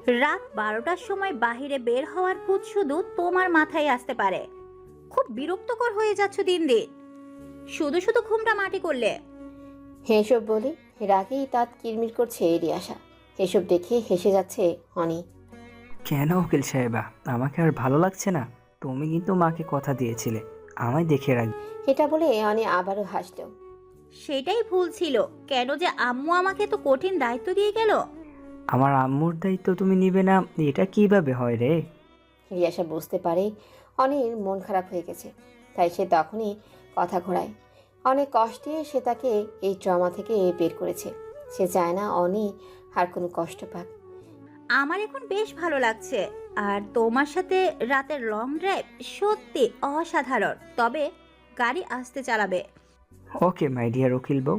রাত 12টার সময় বাহিরে বের হওয়ার ভূত শুধু তোমার মাথায় আসতে পারে। খুব বিরক্তকর হয়ে যাচ্ছ দিন দিন, শুধু শুধু ঘুমটা মাটি করলে। এসব বলে রাগেই দাঁত কিরমির করছে রিয়াসা। এসব দেখে হেসে যাচ্ছে অনি। কেন উকিল সাহেবা, আমাকে আর ভালো লাগছে না? তুমি কিন্তু মাকে কথা দিয়েছিলে আমায় দেখে রাখবে। এটা বলে অনি আবারও হাসল। সেটাই ভুল ছিল, কেন যে আম্মু আমাকে তো কঠিন দায়িত্ব দিয়ে গেল। আমার আম্মুর দায়িত্ব তুমি নিবে না, এটা কিভাবে হয় রে? রিয়াসা বুঝতে পারে অনির মন খারাপ হয়ে গেছে, তাই সে তখনই কথা ঘোরায়। অনেক কষ্টে সে তাকে এই ট্রমা থেকে বের করেছে। সে চায় না অনি আর কোনো কষ্ট পাক। আমার এখন বেশ ভালো লাগছে, আর তোমার সাথে রাতের লং ড্রাইভ সত্যি অসাধারণ। তবে গাড়ি আস্তে চালাবে। ওকে মাই ডিয়ার উকিল বউ।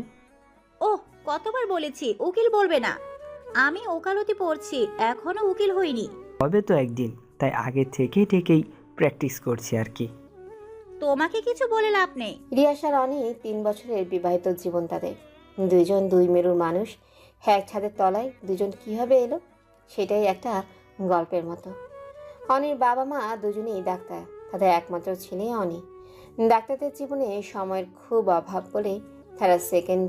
ওহ, কতবার বলেছি উকিল বলবে না। আমি ওকালতি পড়ছি, এখনো উকিল হইনি। হবে তো একদিন, তাই আগে থেকেই প্র্যাকটিস করছি আর কি। তোমাকে কিছু বলে লাভ নেই। রিয়াসার অনি 3 বছরের বিবাহিত জীবন তাদের। দুইজন দুই মেরুর মানুষ এক ছাদের তলায় দুজন কিভাবে এলো, সেটাই একটা গল্পের মতো। অনির বাবা মা দুজনেই ডাক্তার, তাদের একমাত্র ছেলে অনি। ডাক্তারদের জীবনে সময়ের খুব অভাব বলে তারা সেকেন্ড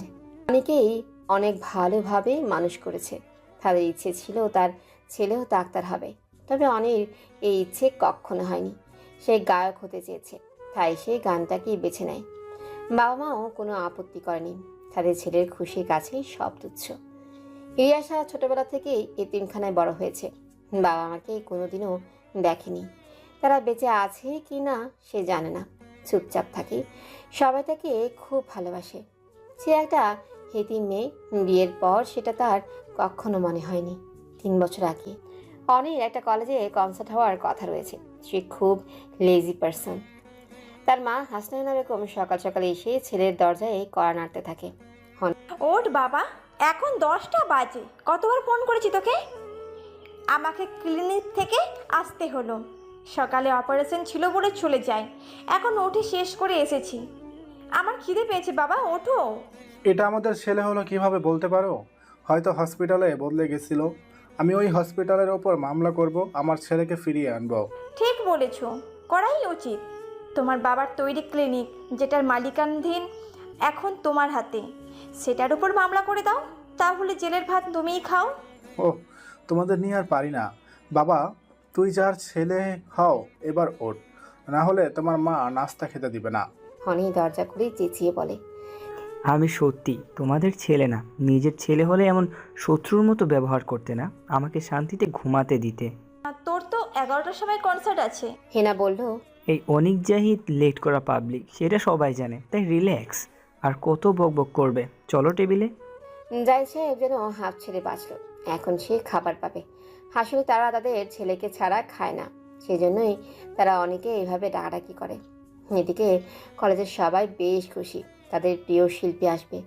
অনেকেই অনেক ভালোভাবে মানুষ করেছে। তাদের ইচ্ছে ছিল তার ছেলেও ডাক্তার হবে, তবে অনির এই ইচ্ছে কখনো হয়নি। সে গায়ক হতে চেয়েছে, তাই সে গানটাকেই বেছে নেয়। বাবা মাও কোনো আপত্তি করেনি, তাদের ছেলের খুশির কাছেই সব তুচ্ছ। রিয়াসা ছোটবেলা থেকেই এতিমখানায় বড় হয়েছে, বাবা মাকে কোনোদিনও দেখেনি। তারা বেঁচে আছে কি না সে জানে না, চুপচাপ থাকে। সবাই তাকে খুব ভালোবাসে। সে একটা হেতিম মেয়ে, বিয়ের পর সেটা তার কখনো মনে হয়নি। 3 বছর আগে অনির একটা কলেজে কনসার্ট হওয়ার কথা রয়েছে। সে খুব লেজি পারসন। তার মা হাসনাইনা বেগম সকাল সকাল এসে ছেলের দরজায় কড়া নাড়তে থাকে। ওঠ বাবা, এখন 10টা বাজে। কতবার ফোন করেছি তোকে? আমাকে ক্লিনিক থেকে আসতে হলো, সকালে অপারেশন ছিল বলে চলে যাই, এখন উঠে শেষ করে এসেছি। আমার খিদে পেয়েছে বাবা, ওঠো। এটা আমাদের ছেলে হলো কিভাবে বলতে পারো? হয়তো হসপিটালে বদলে গেছিল। আমি ওই হসপিটালের ওপর মামলা করব, আমার ছেলেকে ফিরিয়ে আনবো। ঠিক বলেছ, করাই উচিত। তোমার বাবার তৈরি ক্লিনিক, যেটার মালিকানাধীন এখন তোমার হাতে, সেটার উপর মামলা করে দাও, তাহলে জেলের ভাত তুমিই খাও। ওহ, তোমাদের নিয়ে আর পারি না। বাবা, তুই যার ছেলে হও এবার ওঠ, না হলে তোমার মা নাস্তা খেতে দিবে না। অনি দরজা খুলে চেঁচিয়ে বলে। আমি সত্যি তোমাদের ছেলে না, নিজের ছেলে হলে এমন শত্রুর মতো ব্যবহার করতে না, আমাকে শান্তিতে ঘুমাতে দিতে। আর তোর তো 11টার সময় কনসার্ট আছে। হেনা বলল, এই অনিক জাহিদ লেট করা পাবলিক, সেটা সবাই জানে, তাই রিল্যাক্স। আর কত বকবক করবে, চলো টেবিলে। জাই সাহেব যেন হাফ ছেড়ে বাঁচল। এখন সে খাবার পাবে। আসলে তারা তাদের ছেলেকে ছাড়া খায় না, সেজন্যই তারা অনেকে এইভাবে ডাকাডাকি করে। এদিকে কলেজের সবাই বেশ খুশি, তাদের প্রিয় শিল্পী আসবে,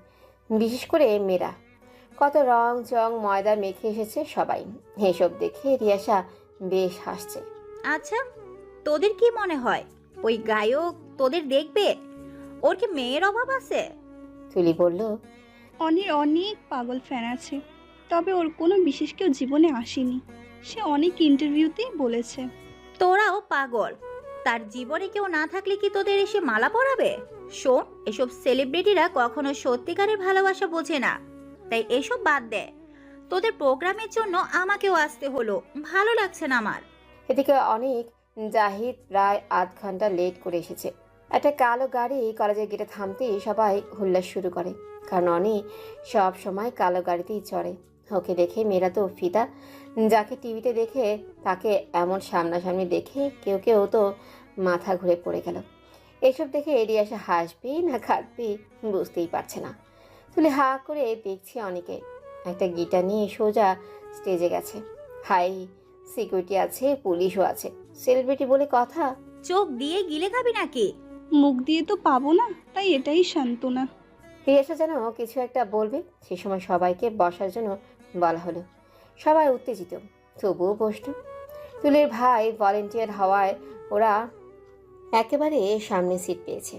বিশেষ করে মেয়েরা। কত রং চং ময়দা মেখে এসেছে সবাই। এসব দেখে রিয়াসা বেশ হাসছে। আচ্ছা, তোদের কি মনে হয় ওই গায়ক তোদের দেখবে? ওর কি মেয়ের অভাব আছে? তুলি বলল, অনির অনেক পাগল ফ্যান আছে, তবে ওর কোনো বিশেষ কেউ জীবনে আসেনি। সে অনেক ইন্টারভিউতেই বলেছে। তোরাও পাগল। তার জীবনে কেউ না থাকলে কি তোদের এসে মালা পরাবে? শোন, এসব সেলিব্রিটিরা কখনো সত্যিকারের ভালোবাসা বোঝে না, তাই এসব বাদ দে। তোদের প্রোগ্রামের জন্য আমাকেও আসতে হলো, ভালো লাগছে না আমার। এদিকে অনেক জাহিদ প্রায় আধ ঘন্টা লেট করে এসেছে। একটা কালো গাড়ি কলেজের গেটে থামতেই সবাই হুল্লাস শুরু করে, কারণ অনেক সব সময় কালো গাড়িতেই চড়ে। ওকে দেখে মেয়েরা তো ফিদা। যাকে টিভিতে দেখে তাকে এমন সামনাসামনি দেখে কেউ কেউ তো মাথা ঘুরে পড়ে গেল। এসব দেখে এড়িয়ে আসা হাসবি না কাঁদবি বুঝতেই পারছে না। তুলে হা করে দেখছি অনেকে। একটা গিটার নিয়ে সোজা স্টেজে গেছে। হাই সিকিউরিটি আছে, পুলিশও আছে, সেলিব্রিটি বলে কথা। চোখ দিয়ে গিলে খাবি নাকি? মুখ দিয়ে তো পাবো না, তাই এটাই সান্ত্বনা। রিয়াসা যেন কিছু একটা বলবে, সে সময় সবাইকে বসার জন্য বলা হলো। সবাই উত্তেজিত, তবুও বসল। তুলির ভাই ভলেন্টিয়ার হওয়ায় ওরা একেবারে সামনে সিট পেয়েছে।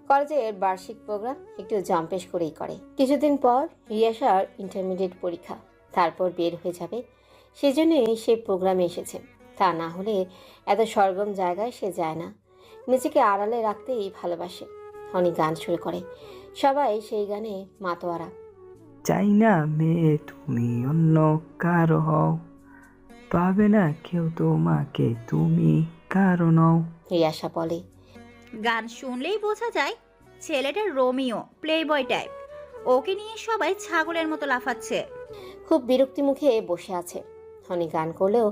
কলেজের বার্ষিক প্রোগ্রাম একটু জম্পেশ করেই করে। কিছুদিন পর রিয়াসার ইন্টারমিডিয়েট পরীক্ষা, তারপর বের হয়ে যাবে। সেজন্যই সে প্রোগ্রামে এসেছে। তা না হলে এত সরগম জায়গায় সে যায় না। নিজেকে আড়ালে রাখতেই ভালোবাসে। অনেক গান শুরু করে, সবাই সেই গানে মাতোয়ারা। চাই না মেয়ে তুমি অন্য কারো হও, পাবে না কেউ তোমাকে, তুমি কারো নও। রিয়াসা বলে, গান শুনলেই বোঝা যায় ছেলেটা রোমিও, প্লেবয় টাইপ। ওকে নিয়ে সবাই ছাগলের মতো লাফাচ্ছে। খুব বিরক্তি মুখে বসে আছে। অনেক গান করলেও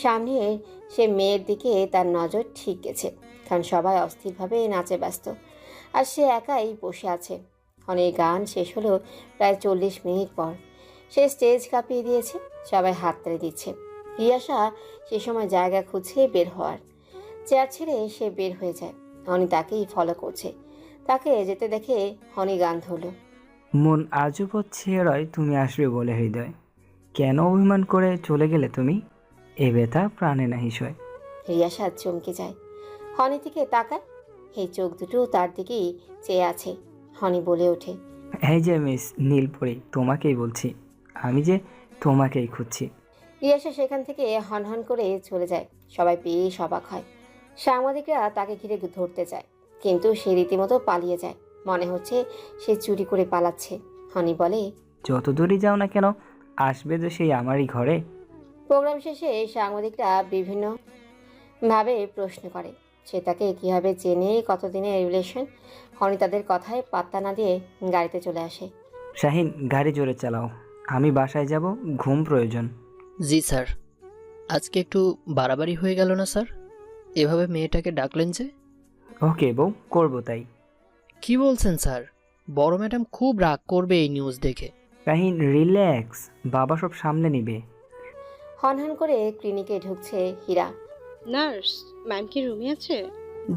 সামনে সে মেয়ের দিকে তার নজর ঠিক গেছে, কারণ সবাই অস্থিরভাবে নাচে ব্যস্ত আর সে একাই বসে আছে। অনেক গান শেষ হলো প্রায় 40 মিনিট পর। সে স্টেজ কাঁপিয়ে দিয়েছে, সবাই হাততালি দিচ্ছে। রিয়াসা সে সময় জায়গা খুঁজছে বের হওয়ার। চেয়ার ছেড়ে সে বের হয়ে যায়। হনি তাকেই ফলো করছে। তাকে যেতে দেখে হনি গান ধরলো। মন আজও পথ ছেড়য় তুমি আসবে বলে হৃদয়, কেন অভিমান করে চলে গেলে তুমি, এ ব্যথা প্রাণে না হিসয়। রিয়াসা চমকে যায়, হনি দিকে তাকায়। এই চোখ দুটো তার দিকেই চেয়ে আছে। হনি বলে ওঠে, এই যে মিস নীলপরি, তোমাকেই বলছি, আমি যে তোমাকেই খুঁজছি। রিয়াসা সেখান থেকে হনহন করে চলে যায়। সবাই বেশ অবাক হয়। সাংবাদিকরা তাকে ঘিরে ধরতে যায়, কিন্তু সে রীতিমতো পালিয়ে যায়। মনে হচ্ছে সে চুরি করে পালাচ্ছে। হনি বলে, যত দূরই যাও না কেন, আসবে তো সেই আমারই ঘরে। প্রোগ্রাম শেষে সাংবাদিকরা বিভিন্ন ভাবে প্রশ্ন করে সে তাকে কীভাবে চেনে, কতদিনের রিলেশন। হনি তাদের কথায় পাত্তা না দিয়ে গাড়িতে চলে আসে। শাহিন, গাড়ি জোরে চালাও, আমি বাসায় যাব, ঘুম প্রয়োজন। জি স্যার। আজকে একটু বাড়াবাড়ি হয়ে গেল না স্যার? এভাবে মেয়েটাকে ডাকলেন যে? ওকে বউ, করবো তাই। কি বলছেন স্যার? বড় ম্যাডাম খুব রাগ করবে এই নিউজ দেখে। শাহিন রিল্যাক্স, বাবা সব সামলে নিবে। হনহন করে ক্লিনিকে ঢুকছে হীরা। নার্স, ম্যাম কি রুমে আছে?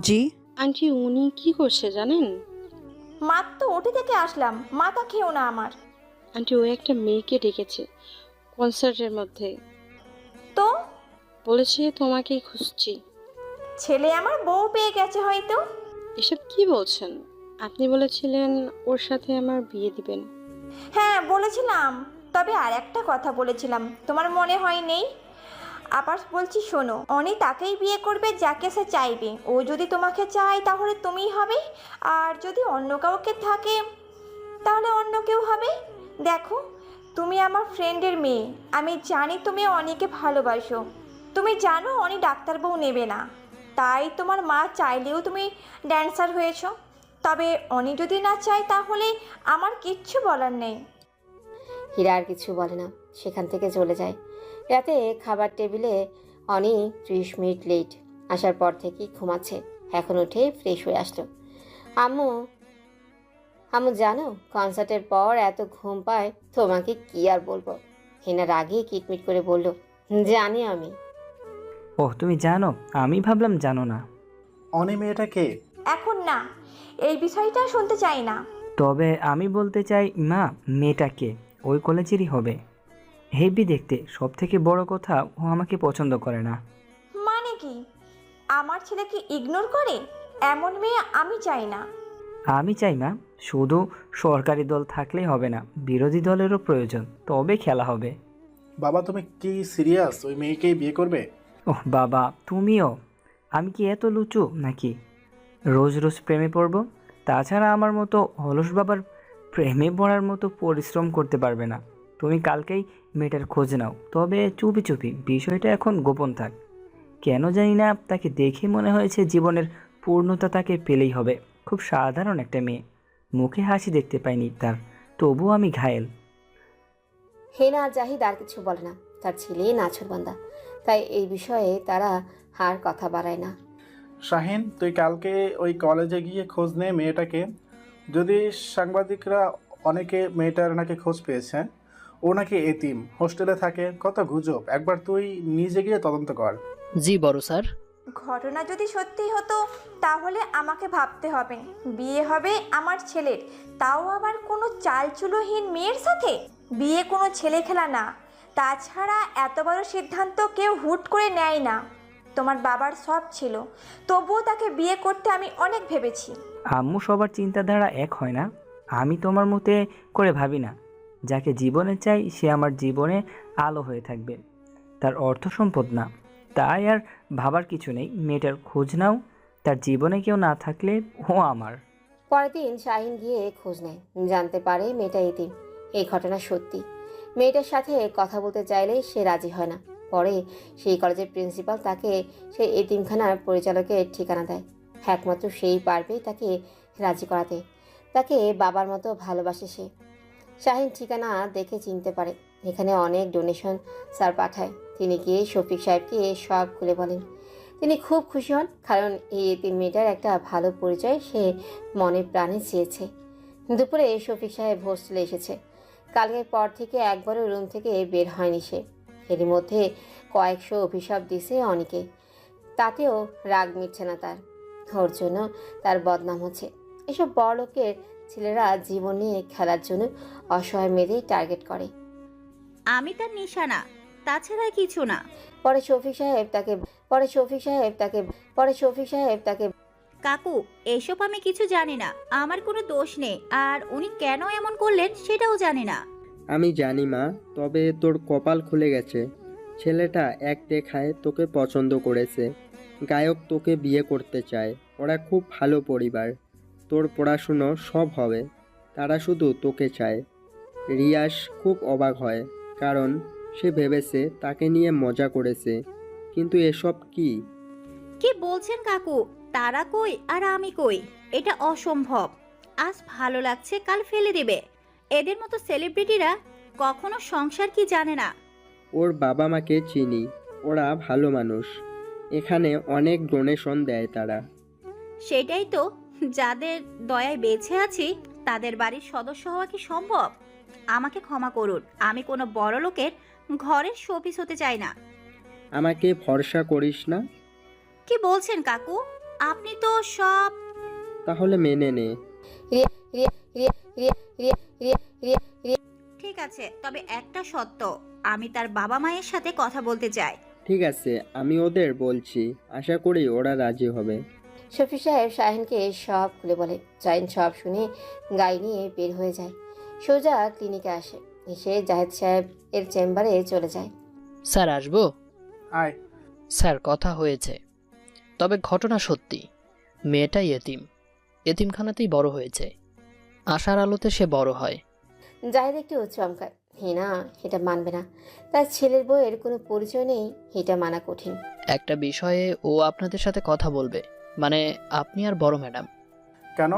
জি। আন্টি উনি কি করছে জানেন? মাত্র ওটি থেকে আসলাম, মাথা খেও না আমার। আন্টি ও একটা মেয়েকে ডেকেছে কনসার্টের মধ্যে, তো বলেছে তোমাকেই খুঁজছি। ছেলে আমার বউ পেয়ে গেছে হয়তো। এসব কি বলছেন? আপনি বলেছিলেন ওর সাথে আমার বিয়ে দিবেন। হ্যাঁ বলেছিলাম, তবে আর একটা কথা বলেছিলাম, তোমার মনে হয় নেই? আবার বলছি শোনো, অনি তাকেই বিয়ে করবে যাকে সে চাইবে। ও যদি তোমাকে চায় তাহলে তুমিই হবে, আর যদি অন্য কাউকে থাকে তাহলে অন্য কেউ হবে। দেখো, তুমি আমার ফ্রেন্ডের মেয়ে, আমি জানি তুমি অনিকে ভালোবাসো। তুমি জানো অনি ডাক্তার বউ নেবে না, তাই তোমার মা চাইলেও তুমি ড্যান্সার হয়েছো। তবে অনি যদি না চায় তাহলে আমার কিচ্ছু বলার নেই। হীরা আর কিছু বলে না, সেখান থেকে চলে যায়। রাতে খাবার টেবিলে অনি 30 মিনিট লেট। আসার পর থেকেই ঘুমাচ্ছে। এখন উঠে ফ্রেশ হয়ে আসলো। আম্মু আম্মু জানো, কনসার্টের পর এত ঘুম পায় তোমাকে কি আর বলবো। হেনা রাগে কিটমিট করে বলল, জানি আমি। ওহ, তুমি জানো? আমি ভাবলাম জানো না। অনি মেয়েটা কে? এখন না, এই বিষয়টা শুনতে চাই না। তবে আমি বলতে চাই মা, মেয়েটাকে ওই কলেজেরই হবে, হেভি দেখতে। সব থেকে বড় কথা, ও আমাকে পছন্দ করে না। মানে কি? আমার ছেলেকে ইগনোর করে? এমন মেয়ে আমি চাই না। আমি চাই মা, শুধু সরকারি দল থাকলেই হবে না, বিরোধী দলেরও প্রয়োজন, তবে খেলা হবে। বাবা তুমি কি সিরিয়াস? ওই মেয়েকেই বিয়ে করবে? ওহ বাবা, তুমিও? আমি কি এত লুচু নাকি রোজ রোজ প্রেমে পড়ব? তাছাড়া আমার মতো অলস বাবার প্রেমে পড়ার মতো পরিশ্রম করতে পারবে না। তুমি কালকেই মেয়েটার খোঁজ নাও, তবে চুপি চুপি, বিষয়টা এখন গোপন থাক। কেন জানি না, তাকে দেখে মনে হয়েছে জীবনের পূর্ণতা তাকে পেলেই হবে। খুব সাধারণ একটা মেয়ে, মুখে হাসি দেখতে পাইনি তার, তবুও আমি ঘায়েল। হেনা আর জাহিদ আর কিছু বলে না, তার ছেলে নাছরবান্দা, তাই এই বিষয়ে তারা আর কথা বাড়ায় না। শাহিন, তুই কালকে ওই কলেজে গিয়ে খোঁজ নে মেয়েটাকে। যদি সাংবাদিকরা অনেকে মেয়েটার নাকি খোঁজ পেয়েছে, ও নাকি এতিম, হোস্টেলে থাকে, কত গুজব। একবার তুই নিজে গিয়ে তদন্ত কর। জি বড় স্যার। ঘটনা যদি সত্যি হতো তাহলে আমাকে ভাবতে হবে বিয়ে হবে আমার ছেলের, তাও আবার কোনো চালচুলোহীন মেয়ের সাথে। বিয়ে কোনো ছেলে খেলা না। তাছাড়া এত বড় সিদ্ধান্ত কেউ হুট করে নেয় না। তোমার বাবার সব ছিল, তবুও তাকে বিয়ে করতে আমি অনেক ভেবেছি। আম্মু, সবার চিন্তাধারা এক হয় না। আমি তোমার মতে করে ভাবি না। যাকে জীবনে চাই সে আমার জীবনে আলো হয়ে থাকবে। তার অর্থ সম্পদ না। তাই আর ভাবার কিছু নেই, মেয়েটার খোঁজ নাও। তার জীবনে কেউ না থাকলে ও আমার। পরের দিন শাহিন গিয়ে খোঁজ নেয়, জানতে পারে মেয়েটা এতিম। এই ঘটনা সত্যি। মেয়েটার সাথে কথা বলতে চাইলে সে রাজি হয় না। পরে সেই কলেজের প্রিন্সিপাল তাকে সেই এতিমখানার পরিচালকের ঠিকানা দেয়। একমাত্র সেই পারবে তাকে রাজি করাতে। তাকে বাবার মতো ভালোবাসে সে। শাহিন ঠিকানা দেখে চিনতে পারে এখানে অনেক ডোনেশন স্যার পাঠায়। তিনি গিয়ে শফিক সাহেবকে সব খুলে বলেন। তিনি খুব খুশি হন, কারণ এই এতিম মেয়েটার একটা ভালো পরিচয় সে মনে প্রাণে চেয়েছে। দুপুরে শফিক সাহেব হোস্টেলে এসেছে। কালকের পর থেকে একবারও রুম থেকে বের হয়নি সে। এরই মধ্যে কয়েকশো অভিশাপ দিছে অনেকে, তাতেও রাগ মিটছে না তার। ওর জন্য তার বদনাম হচ্ছে। এসব বড়লোকের ছেলেরা জীবন নিয়ে খেলার জন্য অসহায় মেয়েদের টার্গেট করে। আমি তার নিশানা, তাছাড়া কিছু না। পরে শফিক সাহেব তাকে কাকু, এসব আমি কিছু জানি না। আমার কোনো দোষ নেই, আর উনি কেন এমন করলেন সেটাও জানি না। আমি জানি মা, তবে তোর কপাল খুলে গেছে। ছেলেটা এক দেখায় তোকে পছন্দ করেছে। গায়ক তোকে বিয়ে করতে চায়। ওরা খুব ভালো পরিবার। তোর পড়াশুনো সব হবে। তারা শুধু তোকে চায়। রিয়াস খুব অবাক হয়, কারণ সে ভেবেছে তাকে নিয়ে মজা করেছে। কিন্তু এসব কি? কি বলছেন কাকু? তারা কই আর আমি কই? এটা অসম্ভব। আজ ভালো লাগছে, কাল ফেলে দেবে। এদের মতো সেলিব্রিটিরা কখনো সংসার কি জানে না। ওর বাবা মাকে চিনি, ওরা ভালো মানুষ। এখানে অনেক ডোনেশন দেয় তারা। সেটাই তো, যাদের দয়ায় বেঁচে আছি তাদের বাড়ির সদস্য হওয়া কি সম্ভব? আমাকে ক্ষমা করুন, আমি কোনো বড় লোকের ঘরের শোপিস হতে চাই না। আমাকে ভরসা করিস না? কি বলছেন কাকু? আপনি তো সব... তাহলে মেনে নে। ঠিক আছে, তবে একটা সত্য, আমি তার বাবা মায়ের সাথে কথা বলতে চাই। ঠিক আছে, আমি ওদের বলছি। আশা করি ওরা রাজি হবে। শফিক সাহেব শাহিনকে সব খুলে বলে। শাহিন সব শুনে গাড়ি নিয়ে বের হয়ে যায়। সোজা ক্লিনিকে আসে। এসে জাহেদ সাহেব এর চেম্বারে চলে যায়। স্যার আসবো? আয়। স্যার কথা হয়েছে, তবে ঘটনা সত্যি। মেয়েটাই এতিমখানাতেই বড় হয়েছে। আশার আলোতে সে বড় হয়। জাহেদ একটু চমকায়। না, এটা মানবে না। তার ছেলের বউয়ের কোনো পরিচয় নেই, এটা মানা কঠিন। একটা বিষয়ে ও আপনাদের সাথে কথা বলবে, মানে আপনি আর বড় ম্যাডাম। কেন?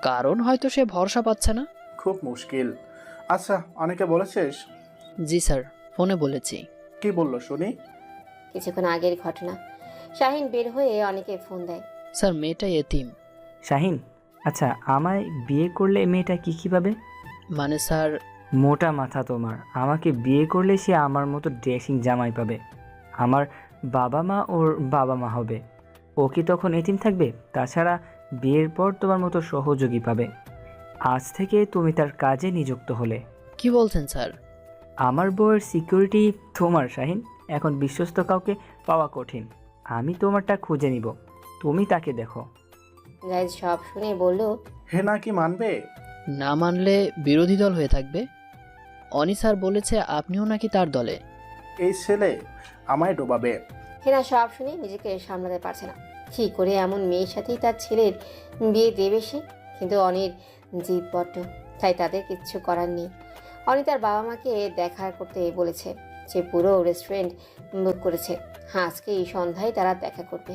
কারণ হয়তো সে ভরসা পাচ্ছে না। খুব মুশকিল। আচ্ছা, অনেকে বলেছিস? জি স্যার, ফোনে বলেছি। কি বললো শুনি? কিছুক্ষণ আগের ঘটনা। শাহিন বের হয়ে অনেকে ফোন দেয়। স্যার মেয়েটা এতিম। শাহিন, আচ্ছা আমায় বিয়ে করলে মেয়েটা কি পাবে? মানে স্যার, মোটা মাথা তোমার। আমাকে বিয়ে করলে সে আমার মতো ড্রেসিং জামাই পাবে। আমার বাবা মা ওর বাবা মা হবে। ও কি তখন এতিম থাকবে? তাছাড়া বিয়ের পর তোমার মতো সহযোগী পাবে। আজ থেকে তুমি তার কাজে নিযুক্ত হলে। কি বলছেন স্যার? আমার বউয়ের সিকিউরিটি তোমার শাহিন। এখন বিশ্বস্ত কাউকে পাওয়া কঠিন। আমি তোমারটা খুঁজে নিব, তুমি তাকে দেখো। জাহেদ সব শুনে বলল, হে না কি মানবে? না মানলে বিরোধী দল হয়ে থাকবে। অনি স্যার বলেছে আপনিও নাকি তার দলে। এই ছেলে আমায় ডোবাবে। হেনা সব শুনে নিজেকে সামলাতে পারছে না। কি করে এমন মেয়ের সাথেই তার ছেলের বিয়ে দেবে সে? কিন্তু অনির জিদ বড্ড, তাই তাদের কিচ্ছু করার নেই। অনি তার বাবা মাকে দেখা করতে বলেছে। সে পুরো রেস্টুরেন্ট বুক করেছে। আজকে এই সন্ধ্যায় তারা দেখা করবে।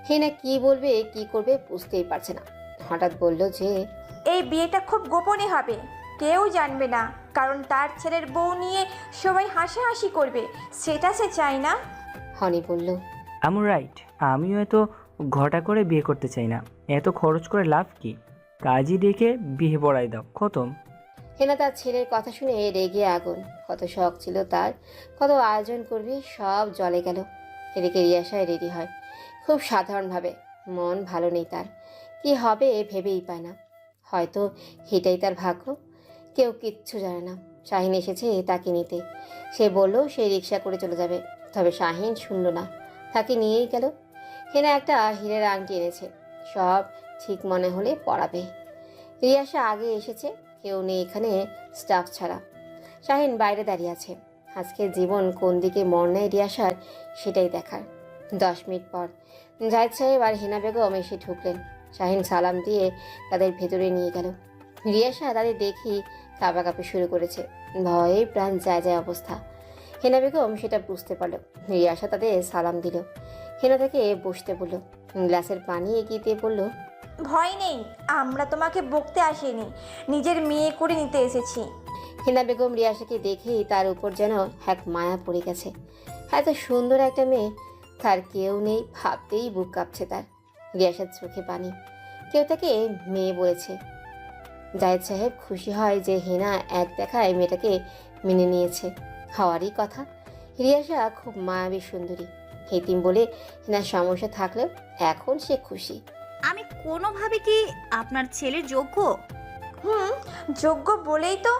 হেনা কি বলবে কি করবে বুঝতেই পারছে না। হঠাৎ বলল যে এই বিয়েটা খুব গোপনে হবে, কেউ জানবে না, কারণ তার ছেলের বউ নিয়ে সবাই হাসাহাসি করবে, সেটা সে চায় না। হনি বলল, আমি রাইট। আমিও এত ঘটা করে বিয়ে করতে চাই না। এত খরচ করে লাভ কি? কাজই ডেকে বিয়ে পড়াই দাও, খতম। হেনা তার ছেলের কথা শুনে রেগে আগুন। কত শখ ছিল তার, কত আয়োজন করবে, সব জলে গেল। এদিকে রিয়াসায় রেডি হয় খুব সাধারণভাবে। মন ভালো নেই তার, কি হবে ভেবেই পায় না। হয়তো এটাই তার ভাগ্য, কেউ কিচ্ছু জানে না। শাহিন এসেছে তাকে নিতে। সে বলল সে রিক্সা করে চলে যাবে, তবে শাহিন শুনল না, তাকে নিয়েই গেল। হেনা একটা হীরের আংটি এনেছে, সব ঠিক মনে হলে পরাবে। রিয়াসা আগে এসেছে, কেউ নেই এখানে স্টাফ ছাড়া। শাহিন বাইরে দাঁড়িয়ে আছে, আজকের জীবন কোন দিকে মন নেয় রিয়াসার সেটাই দেখার। 10 মিনিট পর জাহিদ সাহেব আর হেনা বেগম এসে ঢুকলেন। শাহিন সালাম দিয়ে তাদের ভেতরে নিয়ে গেল। রিয়াসা তাদের দেখি কাঁপাকাঁপি শুরু করেছে, ভয়ে প্রাণ যায় যায় অবস্থা। হেনা বেগম সেটা বুঝতে পারল। রিয়াসা তাদের সালাম দিল। হেনা তাকে বসতে বলল, গ্লাসের পানি এগিয়ে দিয়ে বলল, ভয় নেই, আমরা তোমাকে বকতে আসিনি, নিজের মেয়ে করে নিতে এসেছি। হেনা বেগম রিয়াসাকে দেখেই তার উপর যেন এক মায়া পড়ে গেছে। এত সুন্দর একটা মেয়ে, তার কেউ নেই ভাবতেই বুক কাঁপছে তার। রিয়াসার চোখে পানি। কেউ তাকে মেয়ে বলেছে। জাহিদ সাহেব খুশি হয় যে হেনা এক দেখায় মেয়েটাকে মেনে নিয়েছে, হওয়ারই কথা। রিয়াসা খুব মায়াবী সুন্দরী। হেতিম বলে হেনার সমস্যা থাকলেও এখন সে খুশি। আমি কোনোভাবে কি আপনার ছেলের যোগ্য? যোগ্য বলেই তো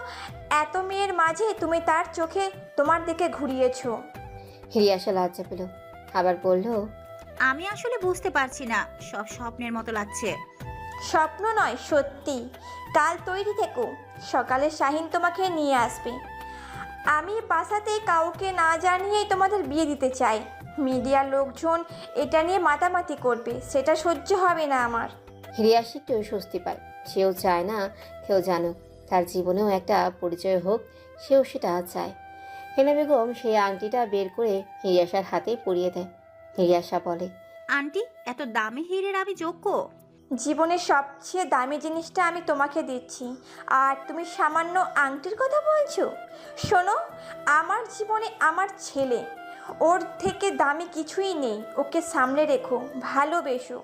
এত মেয়ের মাঝে তুমি তার চোখে তোমার দিকে ঘুরিয়েছো। রিয়াসা লজ্জা পেল, আবার বলল, আমি আসলে বুঝতে পারছি না, সব স্বপ্নের মতো লাগছে। স্বপ্ন নয়, সত্যি। কাল তৈরি থেকো, সকালে শাহিন তোমাকে নিয়ে আসবে। আমি বাসাতে কাউকে না জানিয়েই তোমাদের বিয়ে দিতে চাই। মিডিয়ার লোকজন এটা নিয়ে মাতামাতি করবে, সেটা সহ্য হবে না আমার। রিয়াসা একটু স্বস্তি পায়। সেও চায় না কেউ জানুক, তার জীবনেও একটা পরিচয় হোক, সেও সেটা চায়। হেনা বেগম সেই আংটিটা বের করে রিয়াসার হাতে পরিয়ে দেয়। রিয়াসা বলে, আন্টি, এত দামি হিরের আমি যোগ্য? জীবনের সবচেয়ে দামি জিনিসটা আমি তোমাকে দিচ্ছি, আর তুমি সামান্য আংটির কথা বলছো? শোনো, আমার জীবনে আমার ছেলে, ওর থেকে দামি কিছুই নেই। ওকে সামনে রেখো, ভালোবেসো,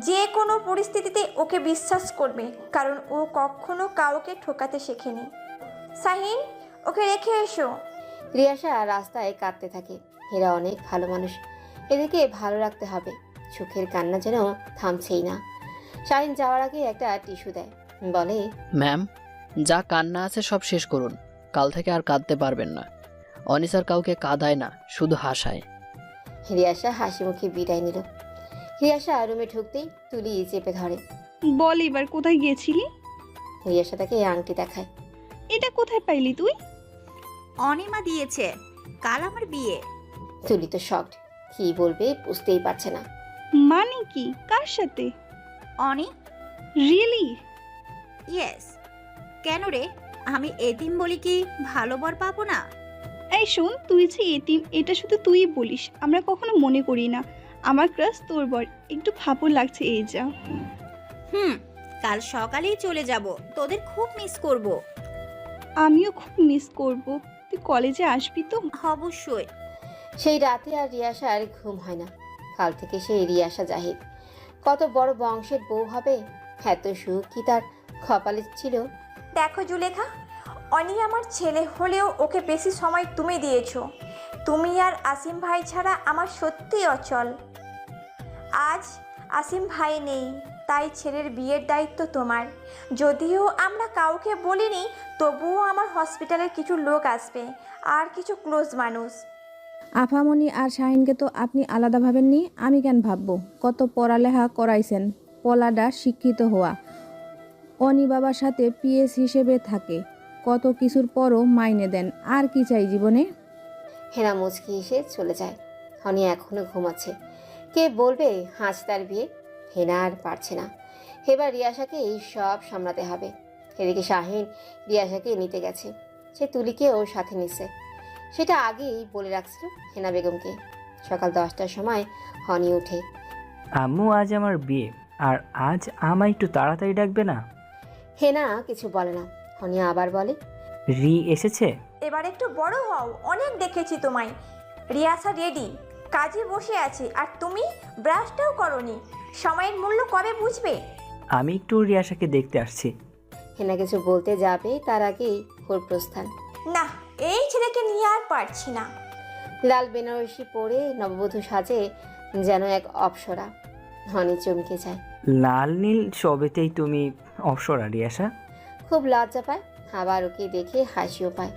যে কোনো পরিস্থিতিতে ওকে বিশ্বাস করবে, কারণ ও কখনো কাউকে ঠকাতে শেখেনি। শাহিন, ওকে রেখে এসো। রিয়াসা রাস্তায় কাঁদতে থাকে। এরা অনেক ভালো মানুষ, এদেরকে ভালো রাখতে হবে। চোখের কান্না যেন থামছেই না। শাহিন যাওয়ার আগে একটা টিস্যু দেয়, বলে, ম্যাম, যা কান্না আছে সব শেষ করুন, কাল থেকে আর কাঁদতে পারবেন না। অনিসার কাউকে কাঁদায় না, শুধু হাসায়। রিয়াসা হাসি মুখে বিদায় নিল। রিয়াসা রুমে ঢুকতেই তুলি চেপে ধরে। বল এবার কোথায় গিয়েছিলি? রিয়াসা তাকে আংটি দেখায়। এটা কোথায় পাইলি তুই? অনিমা দিয়েছে, কাল আমার বিয়ে। তুলি তো শকড, কি বলবে বুঝতেই পারছে না। মানে কি? কার সাথে? অনি? রিয়েলি? ইয়েস। কেন রে, আমি এতিম বলি কি ভালো বর পাবো না? এই শোন, তুই যে এতিম এটা শুধু তুই বলিস, আমরা কখনো মনে করি না। আমার ক্রাশ তোর বর, একটু ফাপড় লাগছে এই যা। কাল সকালেই চলে যাব, তোদের খুব মিস করব। আমিও খুব মিস করব। তুই কলেজে আসবি তো? অবশ্যই। সেই রাতে আর রিয়াসার ঘুম হয় না। কাল থেকে সেই রিয়াসা জাহিদ কত বড় বংশের বউ হবে, এত সুখ কি তার কপালে ছিল। দেখো জুলেখা, অনি আমার ছেলে হলেও ওকে বেশি সময় তুমি দিয়েছো। তুমি আর আসিম ভাই ছাড়া আমার সত্যিই অচল। আজ আসিম ভাই নেই, তাই ছেলের বিয়ের দায়িত্ব তোমার। যদিও আমরা কাউকে বলিনি, তবুও আমার হসপিটালের কিছু লোক আসবে, আর কিছু ক্লোজ মানুষ। আফামনি আর শাহিনকে তো আপনি আলাদা ভাবেননি, আমি কেন ভাববো? কত পড়ালেখা করাইছেন, পলাডা শিক্ষিত হওয়া, অনি বাবার সাথে পিএস হিসেবে থাকে, কত কিছুর পরও মাইনে দেন, আর কি চাই জীবনে? হেনা মুচকি এসে চলে যায়। অনি এখনো ঘুমাচ্ছে। কে বলবে আজ তার বিয়ে? হেনা আর পারছে না। এবার রিয়াসাকে এই সব সামলাতে হবে। এদিকে শাহিন রিয়াসাকে নিতে গেছে, সে তুলিকেও সাথে নিছে। সেটা আগেই বলে রাখছিল হেনা বেগমকে। সকাল 10টার সময় হনি উঠে। আম্মু, আজ আমার বিয়ে, আর আজ আমায় একটু তাড়াতাড়ি ডাকবে না? হেনা কিছু বলে না। হনি আবার বলে, রি এসেছে? এবার একটু বড় হও, অনেক দেখেছি তোমায়। রিয়াসা রেডি, কাজে বসে আছে, আর তুমি ব্রাশটাও করনি। সময়ের মূল্য কবে বুঝবে? আমি একটু রিয়াসাকে দেখতে আসছি। হেনা কিছু বলতে যাবে তার আগেই ওর প্রস্থান। না, এই ছেলেকে নিয়ে আর পারছি না। লাল বেনারসি পরে নববধূ সাজে যেন এক অপ্সরা। হনি চমকে যায়। লাল নীল সবেতেই তুমি অপসরা রিয়াসা। খুব লজ্জা পায়, আবার ওকে দেখে হাসিও পায়।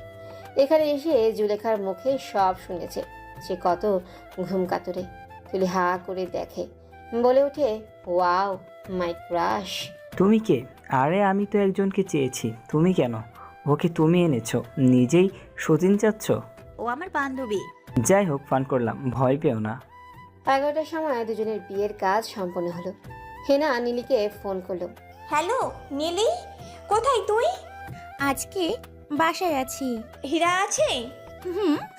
এখানে এসে জুলেখার মুখে সব শুনেছে। সে কত ঘুম কাতুরে। তুলি হা করে দেখে, বলে ওঠে, ওয়াও মাই ক্রাশ। তুমি কে? আরে আমি তো একজনকে চেয়েছি, তুমি কেন? ওকে তুমি এনেছো, নিজেই সতীন চাচ্ছ? ও আমার বান্ধবী। যাই হোক, ফান করলাম, ভয় পেও না। 11টার সময় দুজনের বিয়ের কাজ সম্পন্ন হলো। হেনা নীলিকে ফোন করলো। হ্যালো নীলি, কোথায় তুই? আজকে বাসায় আছি। হীরা আছে?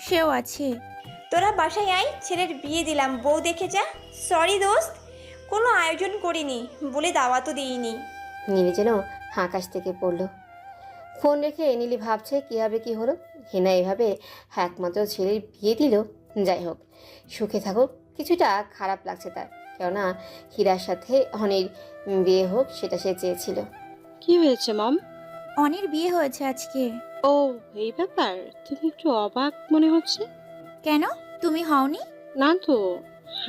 সেও আছে। তোরা বাসায় আয়, ছেলের বিয়ে দিলাম, বউ দেখে যা। সরি দোস্ত, কোনো আয়োজন করিনি বলে দাওয়াতও দিইনি। নীলি যেন আকাশ থেকে পড়ল। ফোন রেখে নীলি ভাবছে কীভাবে কি হলো। হেনা এভাবে একমাত্র ছেলের বিয়ে দিল। যাই হোক, সুখে থাকুক। কিছুটা খারাপ লাগছে তার, কেননা হীরার সাথে অনির বিয়ে হোক সেটা সে চেয়েছিল। কি হয়েছে মম? অনির বিয়ে হয়েছে আজকে। ও, এই ব্যাপার। তুমি একটু অবাক মনে হচ্ছে। কেন, তুমি হওনি? না তো,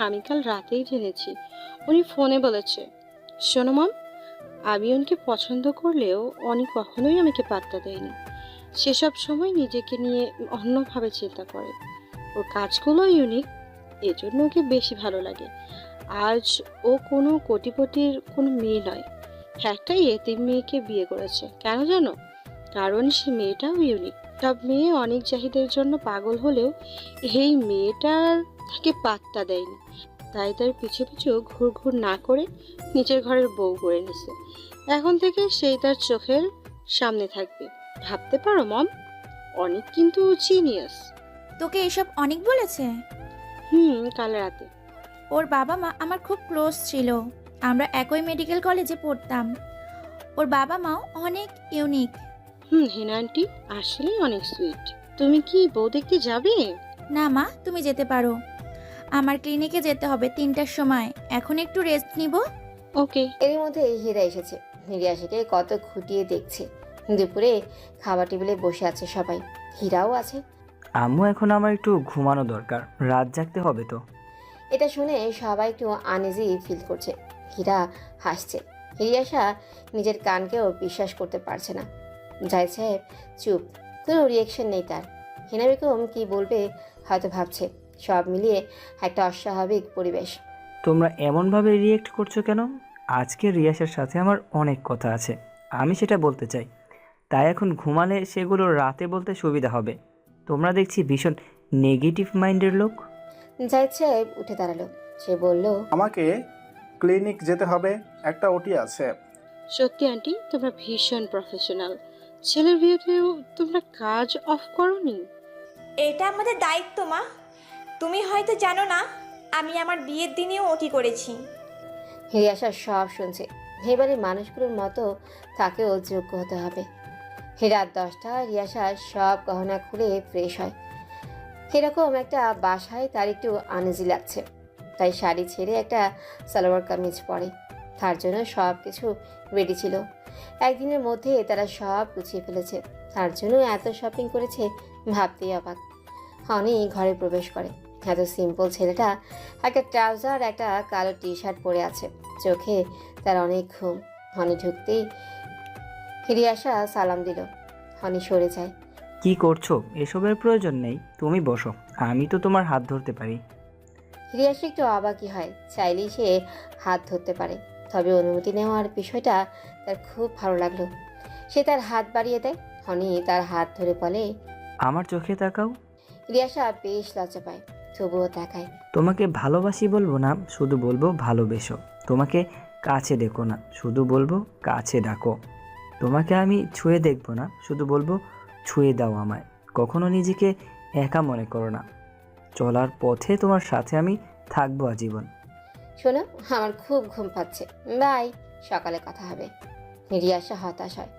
আমি কাল রাতেই জেনেছি। উনি ফোনে বলেছে। শোনো মম, আমি ওনকে পছন্দ করলেও অনি কখনোই আমাকে পাত্তা দেয়নি। সেসব সময় নিজেকে নিয়ে অন্যভাবে চিন্তা করে। ওর কাজগুলো ইউনিক, এজন্য ওকে বেশি ভালো লাগে। আজ ও কোনো কোটিপতির কোনো মেয়ে নয়, একটা এতিম মেয়েকে বিয়ে করেছে। কেন জানো? কারণ সে মেয়েটাও ইউনিক। সব মেয়ে অনেক চাহিদার জন্য পাগল হলেও এই মেয়েটার তাকে পাত্তা দেয়নি, তাই তার পিছু পিছু ঘুর না করে নিজের ঘরের বউ করে নিছে। এখন থেকে সেই তার চোখের সামনে থাকবে। ভাবতে পারো মম, অনেক কিন্তু জিনিয়াস। তোকে এসব অনেক বলেছে? কাল রাতে। ওর বাবা মা আমার খুব ক্লোজ ছিল, আমরা একই মেডিকেল কলেজে পড়তাম। ওর বাবা মাও অনেক ইউনিক। হেনা আন্টি আসলেই অনেক সুইট। তুমি কি বউ দেখতে যাবে? না মা, তুমি যেতে পারো। আমার ক্লিনিকে যেতে হবে 3টার সময়, এখন একটু রেস্ট নিব। ওকে। এর মধ্যে হীরা এসেছে। হীরাশিকে কত খুঁটিয়ে দেখছে। দুপুরে খাবার টেবিলে বসে আছে সবাই, হীরাও আছে। আম্মু, এখন আমার একটু ঘুমানো দরকার, রাত জাগতে হবে তো। এটা শুনে সবাই একটু আনইজি ফিল করছে। হীরা হাসছে। হিরিয়াশা নিজের কানকেও বিশ্বাস করতে পারছে না। জাহিদ সাহেব চুপ, কোনো রিয়েকশন নেই তার। হিনা বেগম কী বলবে হয়তো ভাবছে। সব মিলিয়ে একটা অস্বাভাবিক পরিবেশ। তোমরা এমনভাবে রিয়েক্ট করছো কেন? আজকে রিয়াসের সাথে আমার অনেক কথা আছে, আমি সেটা বলতে চাই। তাই এখন ঘুমালে সেগুলো রাতে বলতে সুবিধা হবে। তোমরা দেখছি ভীষণ নেগেটিভ মাইন্ডের লোক। জাহিদ সাহেব উঠে দাঁড়ালো। সে বলল, আমাকে ক্লিনিক যেতে হবে, একটা ওটি আছে। সত্যি আন্টি, তোমরা ভীষণ প্রফেশনাল। ছেলের বিয়েতেও তোমরা কাজ অফ করনি। এটা আমাদের দায়িত্ব মা। তুমি হয়তো জানো না, আমি আমার বিয়ের দিনেও ওটি করেছি। হিরিয়াশা সব শুনছে। এবারে মানুষগুলোর মতো তাকেও যোগ্য হতে হবে। রাত 10টা রিয়াশা সব গহনা খুলে ফ্রেশ হয়। এরকম একটা বাসায় তার একটু আনইজি লাগছে, তাই শাড়ি ছেড়ে একটা সালোয়ার কামিজ পরে। তার জন্য সব কিছু রেডি ছিল। একদিনের মধ্যে তারা সব গুছিয়ে ফেলেছে। তার জন্য এত শপিং করেছে ভাবতেই অবাক। হনি ঘরে প্রবেশ করে। এত সিম্পল ছেলেটা একটা ট্রাউজার একটা কালো টি শার্ট পরে আছে, চোখে তার অনেক ঘুম। হনি ঢুকতেই হিরিয়াশা সালাম দিল। হনি সরে যায়। কি করছো? এসবের প্রয়োজন নেই, তুমি বসো, আমি তো তোমার হাত ধরতে পারি। হিরিয়াশা একটু অবাকই হয়। চাইলেই সে হাত ধরতে পারে, তবে অনুমতি নেওয়ার বিষয়টা তার খুব ভালো লাগলো। সে তার হাত বাড়িয়ে দেয়। হনি তার হাত ধরে বলে, আমার চোখে তাকাও। হিরিয়াশা বেশ লজ্জা পায়, তবুও তাকায়। তোমাকে ভালোবাসি বলবো না, শুধু বলবো ভালোবেসো। তোমাকে কাছে ডেকো না, শুধু বলবো কাছে ডাকো। তোমাকে আমি ছুঁয়ে দেখবো না, শুধু বলবো ছুঁয়ে দাও আমায়। কখনো নিজেকে একা মনে করো না, চলার পথে তোমার সাথে আমি থাকবো আজীবন। শোনো, আমার খুব ঘুম পাচ্ছে, বাই, সকালে কথা হবে। রিয়াশা হতাশ হয়।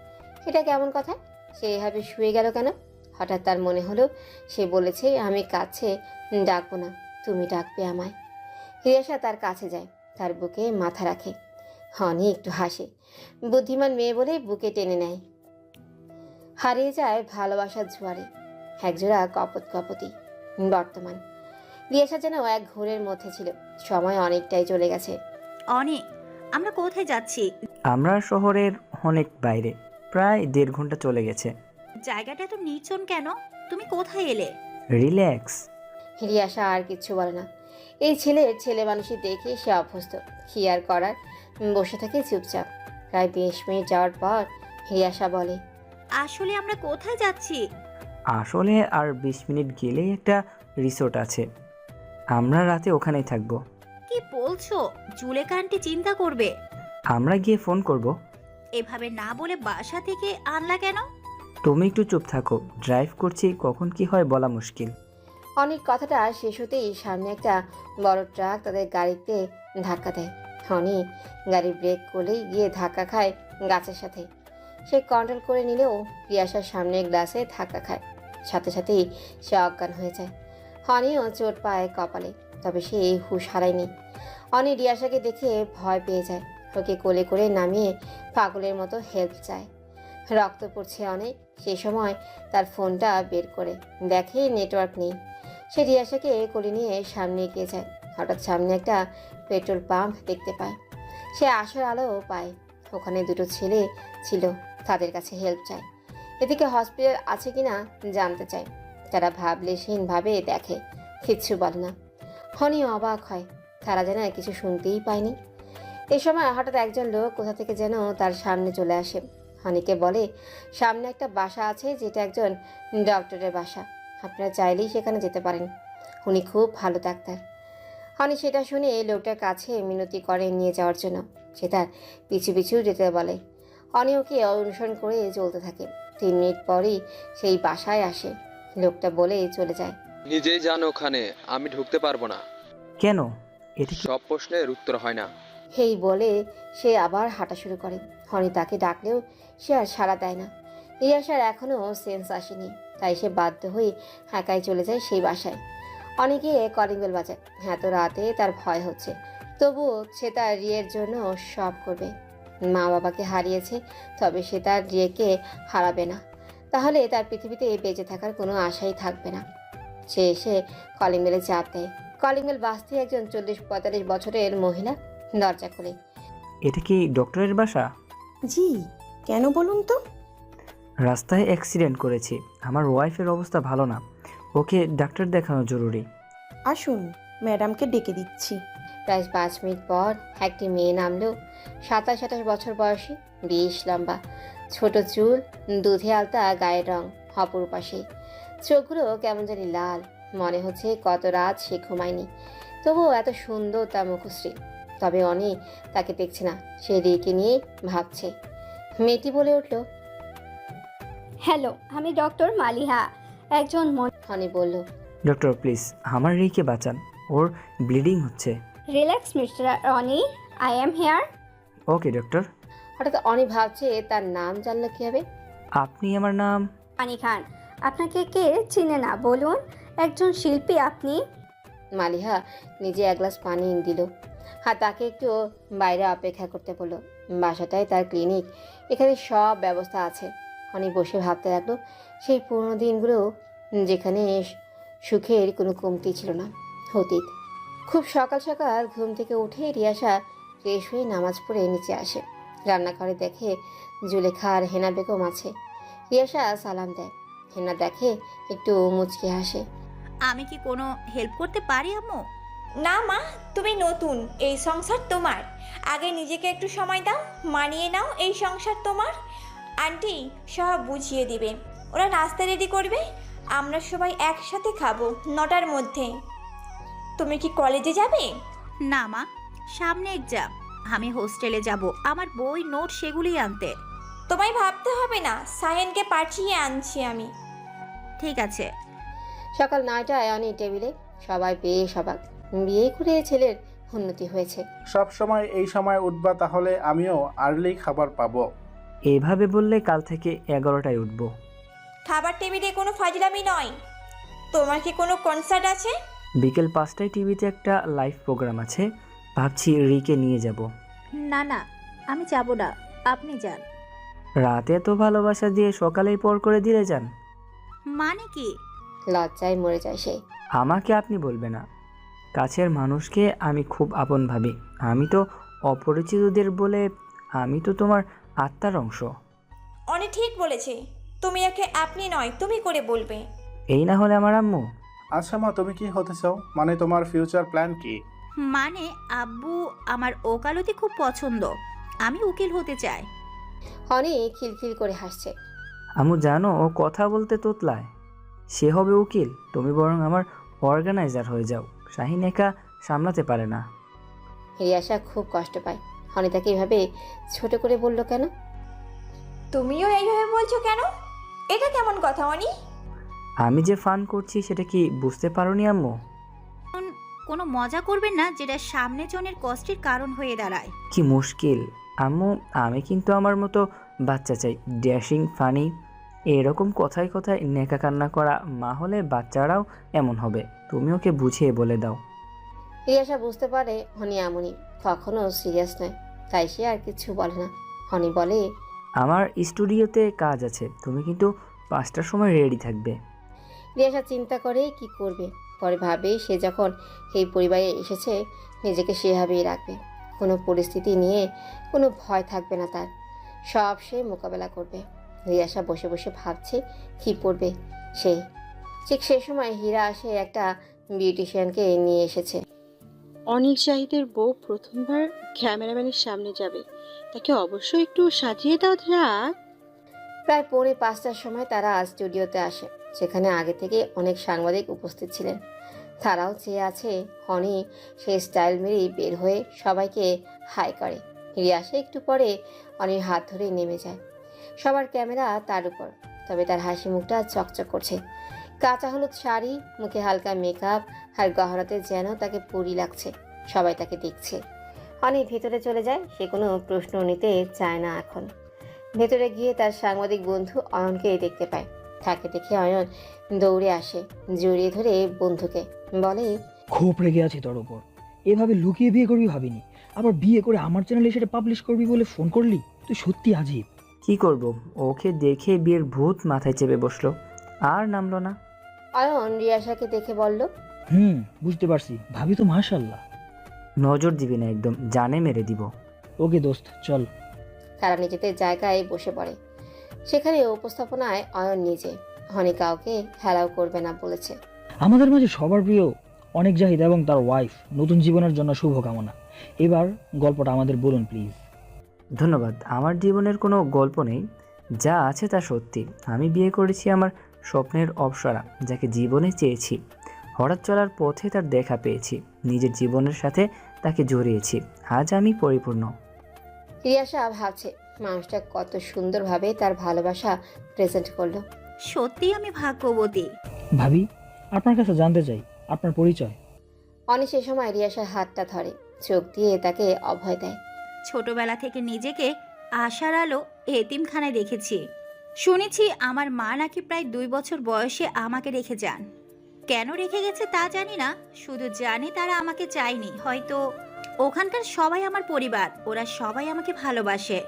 এটা কেমন কথা? সে এভাবে শুয়ে গেল কেন? হঠাৎ তার মনে হলো সে বলেছে আমি কাছে ডাকবো না, তুমি ডাকবে আমায়। রিয়াশা তার কাছে যায়, তার বুকে মাথা রাখে। হনি একটু হাসে। বুদ্ধিমান মেয়ে বলে বুকে টেনে নেয়। হারিয়ে যায় ভালোবাসার জোয়ারে একজোড়া কপত কপতি। বর্তমান রিয়াশা যেন এক ঘোরের মধ্যে ছিল। সময় অনেকটাই চলে গেছে। অনেক। আমরা কোথায় যাচ্ছি? আমরা শহরের অনেক বাইরে, প্রায় 1.5 ঘন্টা চলে গেছে। জায়গাটা এত নির্জন কেন? তুমি কোথায় এলে? রিল্যাক্স। রিয়াশা আর কিচ্ছু বলে না। এই ছেলে মানুষই দেখে সে অভ্যস্ত। কি আর করার, বসে থাকে চুপচাপ। প্রায় 20 মিনিট যাওয়ার পর রিয়াশা বলে, আসলে আমরা কোথায় যাচ্ছি? আসলে আর 20 মিনিট গেলেই একটা রিসোর্ট আছে, আমরা রাতে ওখানেই থাকবো। কি বলছো? জুলেখা আন্টি চিন্তা করবে। আমরা গিয়ে ফোন করব। এভাবে না বলে বাসা থেকে আনলা কেন? তুমি একটু চুপ থাকো, ড্রাইভ করছি, কখন কি হয় বলা মুশকিল। অনেক কথাটা শেষ হতেই সামনে একটা বড় ট্রাক তাদের গাড়িতে ধাক্কা দেয়। অনি গাড়ি ব্রেক করলেই গিয়ে ধাক্কা খায় গাছের সাথে। সে কন্ট্রোল করে নিলেও রিয়াসার সামনে গ্লাসে ধাক্কা খায়, সাথে সাথেই সে অজ্ঞান হয়ে যায়। অনিও চোট পায় কপালে, তবে সে হুঁশ হারায়নি। অনি রিয়াসাকে দেখে ভয় পেয়ে যায়, ওকে কোলে করে নামিয়ে পাগলের মতো হেল্প চায়। রক্ত পড়ছে অনেক। সেই সময় তার ফোনটা বের করে দেখে নেটওয়ার্ক নেই। সে রিয়াসাকে কোলে নিয়ে সামনে এগিয়ে যায়। হঠাৎ সামনে একটা পেট্রোল পাম্প দেখতে পায়। সে আসার আলো পায়। ওখানে দুটো ছেলে ছিল, তাদের কাছে হেল্প চায়। এদিকে হসপিটাল আছে কিনা জানতে চায়। তারা ভাবলেশহীনভাবে দেখে, কিচ্ছু বলে না। হনি অবাক হয়, তারা যেন কিছু শুনতেই পায়নি। এ সময় হঠাৎ একজন লোক কোথা থেকে যেন তার সামনে চলে আসে। হনিকে বলে সামনে একটা বাসা আছে, যেটা একজন ডক্টরের বাসা, আপনারা চাইলেই সেখানে যেতে পারেন, উনি খুব ভালো ডাক্তার। হনি সেটা শুনে লোকটার কাছে মিনতি করে নিয়ে যাওয়ার জন্য। সে তার পিছু পিছু যেতে বলে। অনি ওকে অনুসরণ করে চলতে থাকে। 3 মিনিট পরই সেই বাসায় আসে। লোকটা বলে চলে যায়, নিজেই যান ওখানে, আমি ঢুকতে পারবো না। কেন? এটা কি? সব প্রশ্নের উত্তর হয় না। হেই বলে সে আবার হাঁটা শুরু করে। হনি তাকে ডাকলেও সে আর সাড়া দেয় না। রিয়াসার এখনও সেন্স আসেনি, তাই সে বাধ্য হয়ে একাই চলে যায় সেই বাসায়। অনেকে কলিং বেল বাজায়। এত রাতে তার ভয় হচ্ছে, তবুও সে তার রিয়ের জন্য সব করবে। মা বাবাকে হারিয়েছে, তবে সে তার রিয়েকে হারাবে না। তাহলে তার পৃথিবীতে বেঁচে থাকার কোনো আশাই থাকবে না। সে এসে কলিং বেলে চাপ দেয়। কলিং বেল বাজতে একজন 40-45 বছরের মহিলা দরজা খোলে। এটা কি ডক্টরের বাসা? জি, কেন বলুন তো? রাস্তায় অ্যাক্সিডেন্ট করেছি, আমার ওয়াইফের অবস্থা ভালো না, ওকে ডাক্তার দেখানো জরুরি। আসুন, ম্যাডামকে ডেকে দিচ্ছি। প্রায় 5 মিনিট পর একটি মেয়ে নামলো। 27-28 বছর বয়সী, বেশ লম্বা, ছোট চুল, দুধে আলতা গায়ের রং, অপরূপা সে। চোখগুলো কেমন জানি লাল, মনে হচ্ছে কত রাত সে ঘুমায়নি। তবুও এত সুন্দর তার মুখশ্রী। তবে অনি তাকে দেখছে না, সে রিকে নিয়ে ভাবছে। মেয়েটি বলে উঠল, হ্যালো, আমি ডক্টর মালিহা, একজন অনি বলল, ডক্টর প্লিজ আমার রিকে বাঁচান, ওর ব্লিডিং হচ্ছে। Relax mister Ani, I am here. Okay doctor. হঠাৎ অনি ভাবছে তার নাম জানলো কীভাবে। আপনি আমার নাম? পানি খান। আপনাকে কে চিনে না বলুন? একজন শিল্পী আপনি। মালিহা নিজে 1 গ্লাস পানি দিল, আর তাকে একটু বাইরে অপেক্ষা করতে বলল। বাসাটায় তার ক্লিনিক, এখানে সব ব্যবস্থা আছে। অনেক বসে ভাবতে লাগলো সেই পুরনো দিনগুলো, যেখানে সুখের কোনো কমতি ছিল না। অতীত। খুব সকাল সকাল ঘুম থেকে উঠে রিয়াসা ফ্রেশ হয়ে নামাজ পড়ে নিচে আসে। রান্নাঘরে দেখে জুলেখা আর হেনা বেগম আছে। রিয়াসা সালাম দেয়। হেনা দেখে একটু মুচকি হাসে। আমি কি কোনো হেল্প করতে পারি আম্মু? না মা, তুমি নতুন, এই সংসার তোমার। আগে নিজেকে একটু সময় দাও, মানিয়ে নাও, এই সংসার তোমার। আন্টি সব বুঝিয়ে দিবে। ওরা নাস্তা রেডি করবে, আমরা সবাই একসাথে খাবো 9টার মধ্যে। তুমি কি কলেজে যাবে? না মা, সামনে এক্সাম, আমি হোস্টেলে যাব, আমার বই নোট সেগুলোই আনতে। তোমায় ভাবতে হবে না, সায়েনকে পাঠিয়ে আনছি আমি। ঠিক আছে। সকাল 9টায় অনি টেবিলে, সবাই বেশ অবাক। বিয়ে করে ছেলের উন্নতি হয়েছে। সব সময় এই সময় উঠবা, তাহলে আমিও আর্লি খাবার পাবো। এভাবে বললে কাল থেকে 11টায় উঠবো। খাবার টেবিলে কোনো ফাজলামি নয়। তোমার কি কোনো কনসার্ট আছে? বিকেল 5টায় টিভিতে একটা লাইভ প্রোগ্রাম আছে, ভাবছি রিকে নিয়ে যাব। না না, আমি যাব না, আপনি যান। রাতে তো ভালোবাসা দিয়ে সকালেই পর করে দিলে যান। মানে কি? লজ্জায় মরে যায় সে। আমাকে আপনি বলবে না, কাছের মানুষকে আমি খুব আপন ভাবি। আমি তো অপরিচিতদের বলে, আমি তো তোমার আত্মার অংশ। অনেক ঠিক বলেছে, তুমি একে আপনি নয় তুমি করে বলবে। এই না হলে আমার আম্মু। আচ্ছা মা, তুমি কি হতে চাও? মানে তোমার ফিউচার প্ল্যান কি? মানে আব্বু আমার ওকালতি খুব পছন্দ, আমি উকিল হতে চাই। অনি খিলখিল করে হাসছে। আম্মু জানো, ও কথা বলতে তোতলায়। সে হবে উকিল, তুমি বরং আমার অর্গানাইজার হয়ে যাও। শাহিন একা সামলাতে পারে না। রিয়াসা খুব কষ্ট পায়। হনি তাকে এভাবে ছোট করে বলল কেন? তুমিও এইভাবে বলছো কেন? এটা কেমন কথা অনি? আমি যে ফান করছি সেটা কি বুঝতে পারোনি আম্মু? কোনো মজা করবেন না যেটা সামনে জনের কষ্টের কারণ হয়ে দাঁড়ায়। কি মুশকিল আম্মু, আমি কিন্তু আমার মতো বাচ্চা চাই, ড্যাশিং, ফানি। এরকম কথায় কথায় নেকা কান্না করা মা হলে বাচ্চারাও এমন হবে। তুমি ওকে বুঝিয়ে বলে দাও। রিয়াসা বুঝতে পারে হনি এমনই, কখনো সিরিয়াস নয়, তাই সে আর কিছু বলে না। হনি বলে, আমার স্টুডিওতে কাজ আছে, তুমি কিন্তু 5টার সময় রেডি থাকবে। রিয়াসা চিন্তা করে কি করবে, পরে ভাবে সে যখন এই পরিবারে এসেছে নিজেকে সেভাবেই রাখবে। কোনো পরিস্থিতি নিয়ে কোনো ভয় থাকবে না তার, সব সে মোকাবেলা করবে। রিয়াসা বসে বসে ভাবছে কি পড়বে সে। ঠিক সেই সময় হীরা আসে একটা বিউটিশিয়ানকে নিয়ে এসেছে। অনিক জাহিদের বউ প্রথমবার ক্যামেরাম্যানের সামনে যাবে, তাকে অবশ্যই একটু সাজিয়ে দাও রাত। প্রায় 4:45টার সময় তারা স্টুডিওতে আসে। সেখানে আগে থেকে অনেক সাংবাদিক উপস্থিত ছিলেন, তারাও চেয়ে আছে। হনি সেই স্টাইল মেরেই বের হয়ে সবাইকে হাই করে। রিয়াসা একটু পরে অনির হাত ধরে নেমে যায়। সবার ক্যামেরা তার উপর, তবে তার হাসি মুখটা চকচক করছে। কাঁচা হলুদ শাড়ি, মুখে হালকা মেকআপ আর গহরাতে যেন তাকে পরি লাগছে। সবাই তাকে দেখছে। অনি ভেতরে চলে যায়, সে কোনো প্রশ্ন নিতে চায় না এখন। ভেতরে গিয়ে তার সাংবাদিক বন্ধু অয়নকে দেখতে পায়। তাকে দেখে অয়ন দৌড়ে আসে, জড়িয়ে ধরে বন্ধুকে বলে, খুব রেগে আছি তোর ওপর। এভাবে লুকিয়ে বিয়ে করবি ভাবিনি, আবার বিয়ে করে আমার চ্যানেলে সেটা পাবলিশ করবি বলে ফোন করলি, তুই সত্যি আজীব। কি করব, ওকে দেখে বিয়ের ভূত মাথায় চেপে বসলো, আর নামলো না। অয়ন রিয়াসাকে দেখে বলল, বুঝতে পারছি, ভাবি তো মাশাআল্লাহ। নজর দিবি না একদম, জানে মেরে দিব। ওকে দোস্ত, চল। তারা নিজেদের জায়গায় বসে পড়ে। সেখানে উপস্থাপনায় অয়ন নিজে। হনি কাউকে হেলাও করবে না বলেছে। আমাদের মাঝে সবার প্রিয় অনেক জাহিদ এবং তার ওয়াইফ নতুন জীবনের জন্য শুভকামনা। এবার গল্পটা আমাদের বলুন প্লিজ। ধন্যবাদ। আমার জীবনের কোনো গল্প নেই, যা আছে তা সত্যি। আমি বিয়ে করেছি আমার স্বপ্নের অপ্সরা, যাকে জীবনে চেয়েছি। হঠাৎ চলার পথে তার দেখা পেয়েছি, নিজের জীবনের সাথে তাকে জড়িয়েছি। আজ আমি পরিপূর্ণ। রিয়াসা ভাবছে মানুষটা কত সুন্দরভাবে তার ভালোবাসা প্রেজেন্ট করলো। সত্যি আমি ভাগ্যবতী। ভাবি, আপনার কাছে জানতে চাই আপনার পরিচয়। অনি সে সময় রিয়াসার হাতটা ধরে, চোখ দিয়ে তাকে অভয় দেয়। ছোটবেলা থেকে নিজেকে আশার আলো এতিমখানায় দেখেছি। শুনেছি আমার মা নাকি প্রায় 2 বছর বয়সে আমাকে রেখে যান। কেন রেখে গেছে তা জানি না, শুধু জানি তারা আমাকে চায়নি। হয়তো ওখানকার সবাই আমার পরিবার, ওরা সবাই আমাকে ভালোবাসে।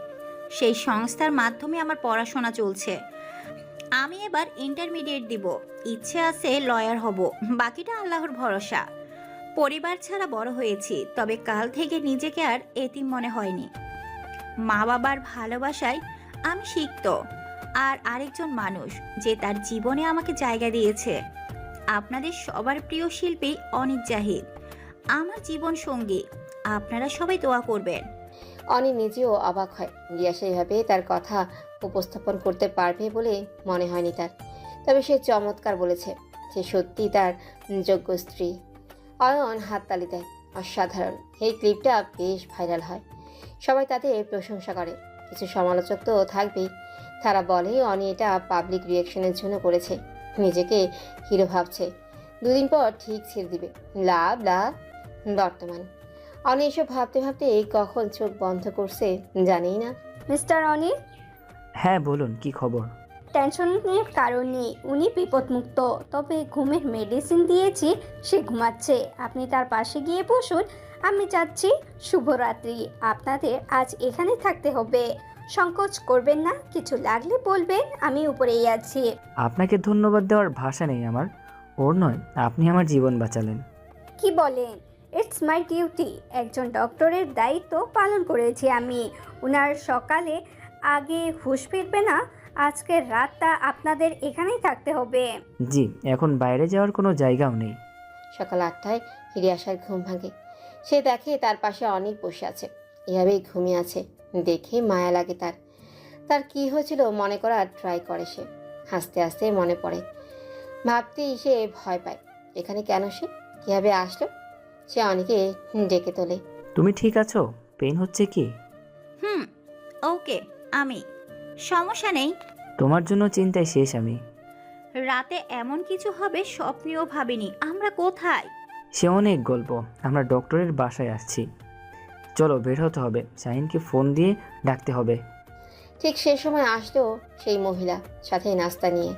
সেই সংস্থার মাধ্যমে আমার পড়াশোনা চলছে। আমি এবার ইন্টারমিডিয়েট দিব, ইচ্ছে আছে লয়ার হব, বাকিটা আল্লাহর ভরসা। পরিবার ছাড়া বড় হয়েছি, তবে কাল থেকে নিজেকে আর এতিম মনে হয়নি। মা বাবার ভালোবাসায় আমি সিক্ত, আর আরেকজন মানুষ যে তার জীবনে আমাকে জায়গা দিয়েছে। আপনাদের সবার প্রিয় শিল্পী অনিক জাহিদ, আমার জীবন সঙ্গী। আপনারা সবাই দোয়া করবেন। অনি নিজেও অবাক হয়, রিয়াসা এভাবে তার কথা উপস্থাপন করতে পারবে বলে মনে হয়নি তার। তবে সে চমৎকার বলেছে, সে সত্যি তার যোগ্য স্ত্রী। অয়ন হাততালি দেয়, অসাধারণ। এই ক্লিপটা বেশ ভাইরাল হয়, সবাই তাদের প্রশংসা করে। কিছু সমালোচক তো থাকবেই, তারা বলে অনি এটা পাবলিক রিয়াকশনের জন্য করেছে, নিজেকে হিরো ভাবছে, 2 দিন পর ঠিক ছেড়ে দিবে। লাভ লাভ। বর্তমান অনি এসব ভাবতে ভাবতে কখন চোখ বন্ধ করছে জানেই না। মিস্টার অনি, হ্যাঁ বলুন, কি খবর? টেনশনের কারণ নেই, উনি বিপদমুক্ত, তবে ঘুমের মেডিসিন দিয়েছি, সে ঘুমাচ্ছে। আপনি তার পাশে গিয়ে বসুন। আমি যাচ্ছি। শুভরাত্রি। আপনাদের আজ এখানে থাকতে হবে, সংকোচ করবেন না, কিছু লাগলে বলবেন, আমি উপরেই আছি। আপনাকে ধন্যবাদ দেওয়ার ভাষা নেই আমার। ওর নয়, আপনি আমার জীবন বাঁচালেন। কি বলেন? It's my duty. একজন ডক্টরের দায়িত্ব পালন করেছি আমি। উনার সকালে আগে হুঁশ ফিরবে না, আজকের রাতটা আপনাদের এখানেই থাকতে হবে। জি, এখন বাইরে যাওয়ার কোনো জায়গাও নেই। সকাল 8টায় রিয়াসার ঘুম ভাঙে। সে দেখে তার পাশে অনেক বসে আছে, এভাবেই ঘুমিয়ে আছে। দেখে মায়া লাগে তার কি হয়েছিল মনে করার ট্রাই করে সে। হাসতে হাসতে মনে পড়ে ভাবতেই সে ভয় পায়, এখানে কেন সে, কীভাবে আসলো। সে অনেকে ডেকে তোলে। তুমি ঠিক আছো? পেইন হচ্ছে কি? হুম, ওকে, আমি সমস্যা নেই। তোমার জন্য চিন্তায় শেষ আমি। রাতে এমন কিছু হবে স্বপ্নেও ভাবিনি। আমরা কোথায়? সে অনেক গল্প। আমরা ডক্টরের বাসায় আসছি। চলো বের হতে হবে, শাহিনকে ফোন দিয়ে ডাকতে হবে। ঠিক সে সময় আসলো সেই মহিলা, সাথে নাস্তা নিয়ে।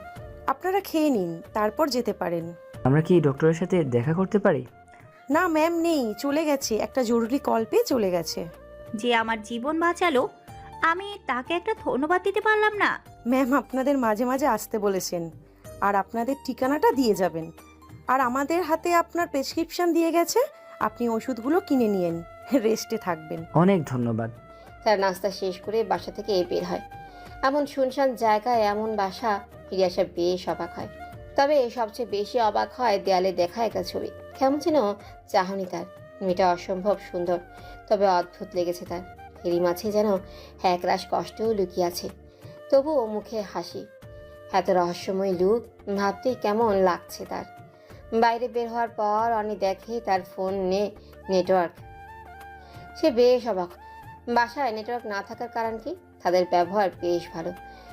আপনারা খেয়ে নিন, তারপর যেতে পারেন। আমরা কি ডক্টরের সাথে দেখা করতে পারি? না ম্যাম, নেই, চলে গেছে, একটা জরুরি কল পেয়ে চলে গেছে। যে আমার জীবন বাঁচালো, আমি তাকে একটা ধন্যবাদ দিতে পারলাম না। ম্যাম আপনাদের মাঝে মাঝে আসতে বলেছেন, আর আপনাদের ঠিকানাটা দিয়ে যাবেন। আর আমাদের হাতে আপনার প্রেসক্রিপশন দিয়ে গেছে, আপনি ওষুধগুলো কিনে নিয়েন, রেস্টে থাকবেন। অনেক ধন্যবাদ। তার নাস্তা শেষ করে বাসা থেকে বের হয়। এমন শুনশান জায়গায় এমন বাসা, ফিরে আসা বেশ অবাক হয়। তবে সবচেয়ে বেশি অবাক হয় দেয়ালে দেখা একটা ছবি। কেমন যেন চাহনি তার। মেয়েটা অসম্ভব সুন্দর, তবে অদ্ভুত লেগেছে তার। এরই মাঝে যেন একরাশ কষ্টও লুকিয়ে আছে, তবুও মুখে হাসি। এত রহস্যময় লুক ভাবতেই কেমন লাগছে তার। বাইরে বের হওয়ার পর অনি দেখে তার ফোনে নেটওয়ার্ক। সে বেশ অবাক। বাসায় নেটওয়ার্ক না থাকার কারণ কি? তাদের ব্যবহার বেশ ভালো,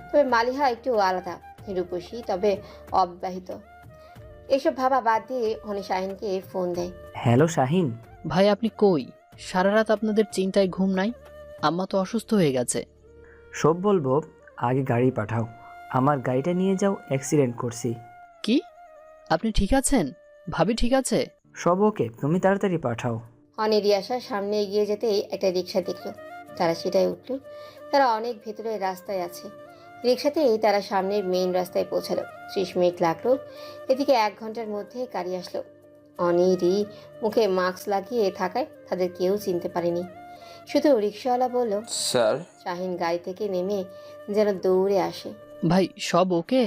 তবে মালিহা একটু আলাদা, রূপসী তবে অব্যাহিত। এসব ভাবা বাদ দিয়ে অনি শাহিনকে ফোন দেয়। হ্যালো শাহিন। ভাই আপনি কই? সারা রাত আপনাদের চিন্তায় ঘুম নাই? আম্মা তো অসুস্থ হয়ে গেছে। সব বলবো, আগে গাড়ি পাঠাও। আমার গাড়িটা নিয়ে যাও, অ্যাক্সিডেন্ট করছি। কি? আপনি ঠিক আছেন? ভাবি ঠিক আছে? সব ওকে, তুমি তাড়াতাড়ি পাঠাও। অনি রিয়াসার সামনে এগিয়ে যেতেই একটা রিক্সা দেখল। তারা সেটাই উঠল। তারা অনেক ভেতরের রাস্তায় আছে। রিক্সাতেই তারা সামনের মেইন রাস্তায় পৌঁছালো। 30 মিনিট লাগলো। এদিকে 1 ঘন্টার মধ্যে গাড়ি আসলো। অনিরই মুখে মাস্ক লাগিয়ে থাকায় তাদের কেউ চিনতে পারেনি। শুধু রিক্সাওয়ালা বলল, স্যার। শাহিন গাড়ি থেকে নেমে যেন দৌড়ে আসে। ভাই সব ওকে?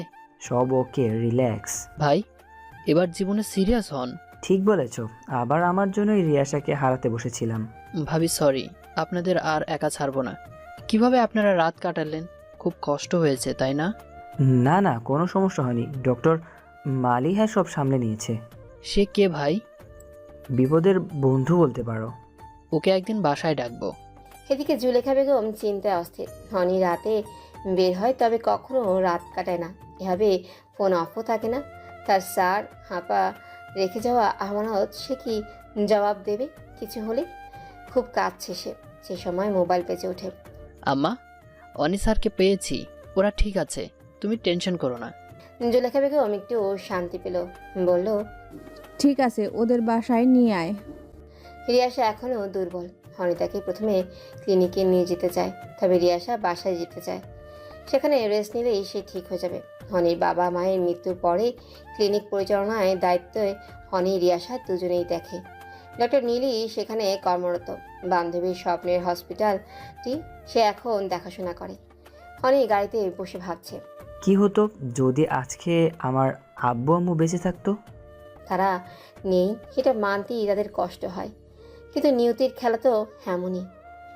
সব ওকে, রিল্যাক্স। ভাই এবার জীবনে সিরিয়াস হন। ঠিক বলেছ, আবার আমার জন্যই রিয়াসাকে হারাতে বসেছিলাম। ভাবি সরি, আপনাদের আর একা ছাড়বো না। কিভাবে আপনারা রাত কাটালেন? খুব কষ্ট হয়েছে তাই না? না না, কোনো সমস্যা হয়নি। ডক্টর মালিহা সব সামলে নিয়েছে। সে কে ভাই? বিপদের বন্ধু বলতে পারো। ওকে একদিন বাসায় ডাকবো। এদিকে জুলেখা বেগম চিন্তায় অস্থির। অনি রাতে বের হয়, তবে কখনো রাত কাটায় না। এভাবে ফোন অফও থাকে না। তার স্যার হাঁপা রেখে যাওয়া আমানত সে কি জবাব দেবে কিছু হলে? খুব কাঁদছে সে। সে সময় মোবাইল বেজে ওঠে। আম্মা, অনি স্যারকে পেয়েছি, ওরা ঠিক আছে, তুমি টেনশন করো না। জুলেখা বেগম একটু শান্তি পেল, বলল, ঠিক আছে, ওদের বাসায় নিয়ে আয়। রিয়াসা এখনও দুর্বল। অনিতাকে প্রথমে ক্লিনিকে নিয়ে যেতে চায়, তবে রিয়াসা বাসায় যেতে চায়। সেখানে রেস্ট নিলেই সে ঠিক হয়ে যাবে। হনির বাবা মায়ের মৃত্যুর পরে ক্লিনিক পরিচালনায় দায়িত্বে হনি রিয়াসা দুজনেই দেখে। ডক্টর নীলি সেখানে কর্মরত। বান্ধবীর স্বপ্নের হসপিটালটি সে এখন দেখাশোনা করে। হনি গাড়িতে বসে ভাবছে, কি হতো যদি আজকে আমার আব্বু আম্মু বেঁচে থাকতো। তারা নেই, এটা মানতেই তাদের কষ্ট হয়, কিন্তু নিয়তির খেলা তো এমনই।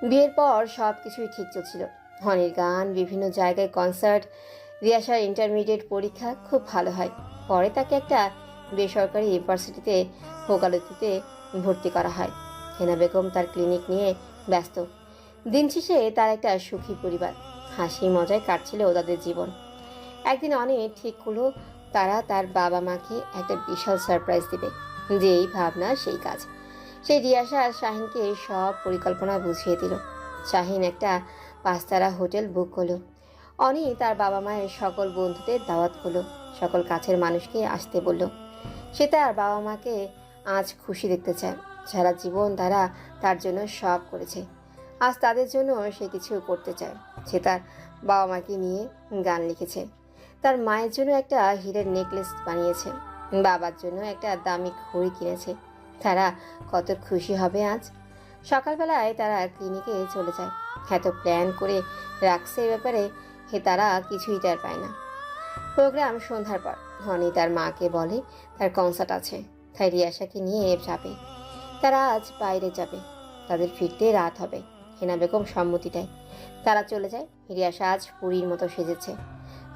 বিয়ের পর সব কিছুই ঠিক চলছিল। হনির গান, বিভিন্ন জায়গায় কনসার্ট, রিয়াসার ইন্টারমিডিয়েট পরীক্ষা খুব ভালো হয়। পরে তাকে একটা বেসরকারি ইউনিভার্সিটিতে ওকালতিতে ভর্তি করা হয়। হেনা বেগম তার ক্লিনিক নিয়ে ব্যস্ত। দিন শেষে তার একটা সুখী পরিবার, হাসি মজায় কাটছিল তাদের জীবন। একদিন অনেক ঠিক হলো তারা তার বাবা মাকে একটা বিশাল সারপ্রাইজ দেবে। যেই ভাবনা সেই কাজ। সেই রিয়াসা আর শাহিনকে সব পরিকল্পনা বুঝিয়ে দিল। শাহিন একটা 5 তারা হোটেল বুক করলো। অনি তার বাবা মায়ের সকল বন্ধুদের দাওয়াত করলো, সকল কাছের মানুষকে আসতে বলল। সে তার বাবা মাকে আজ খুশি দেখতে চায়। সারা জীবন তারা তার জন্য সব করেছে, আজ তাদের জন্য সে কিছু করতে চায়। সে তার বাবা মাকে নিয়ে গান লিখেছে, তার মায়ের জন্য একটা হীরের নেকলেস বানিয়েছে, বাবার জন্য একটা দামি ঘড়ি কিনেছে। তারা কত খুশি হবে আজ। সকালবেলায় তারা ক্লিনিকে চলে যায়। এত প্ল্যান করে রাখছে এ ব্যাপারে তারা কিছুই টের পায় না। প্রোগ্রাম সন্ধ্যার পর হনি তার মাকে বলে তার কনসার্ট আছে, তাই রিয়াসাকে নিয়ে যাবে। তারা আজ বাইরে যাবে, তাদের ফিরতে রাত হবে। হেনা বেগম সম্মতি দেয়, তারা চলে যায়। রিয়াসা আজ পুরীর মতো সেজেছে।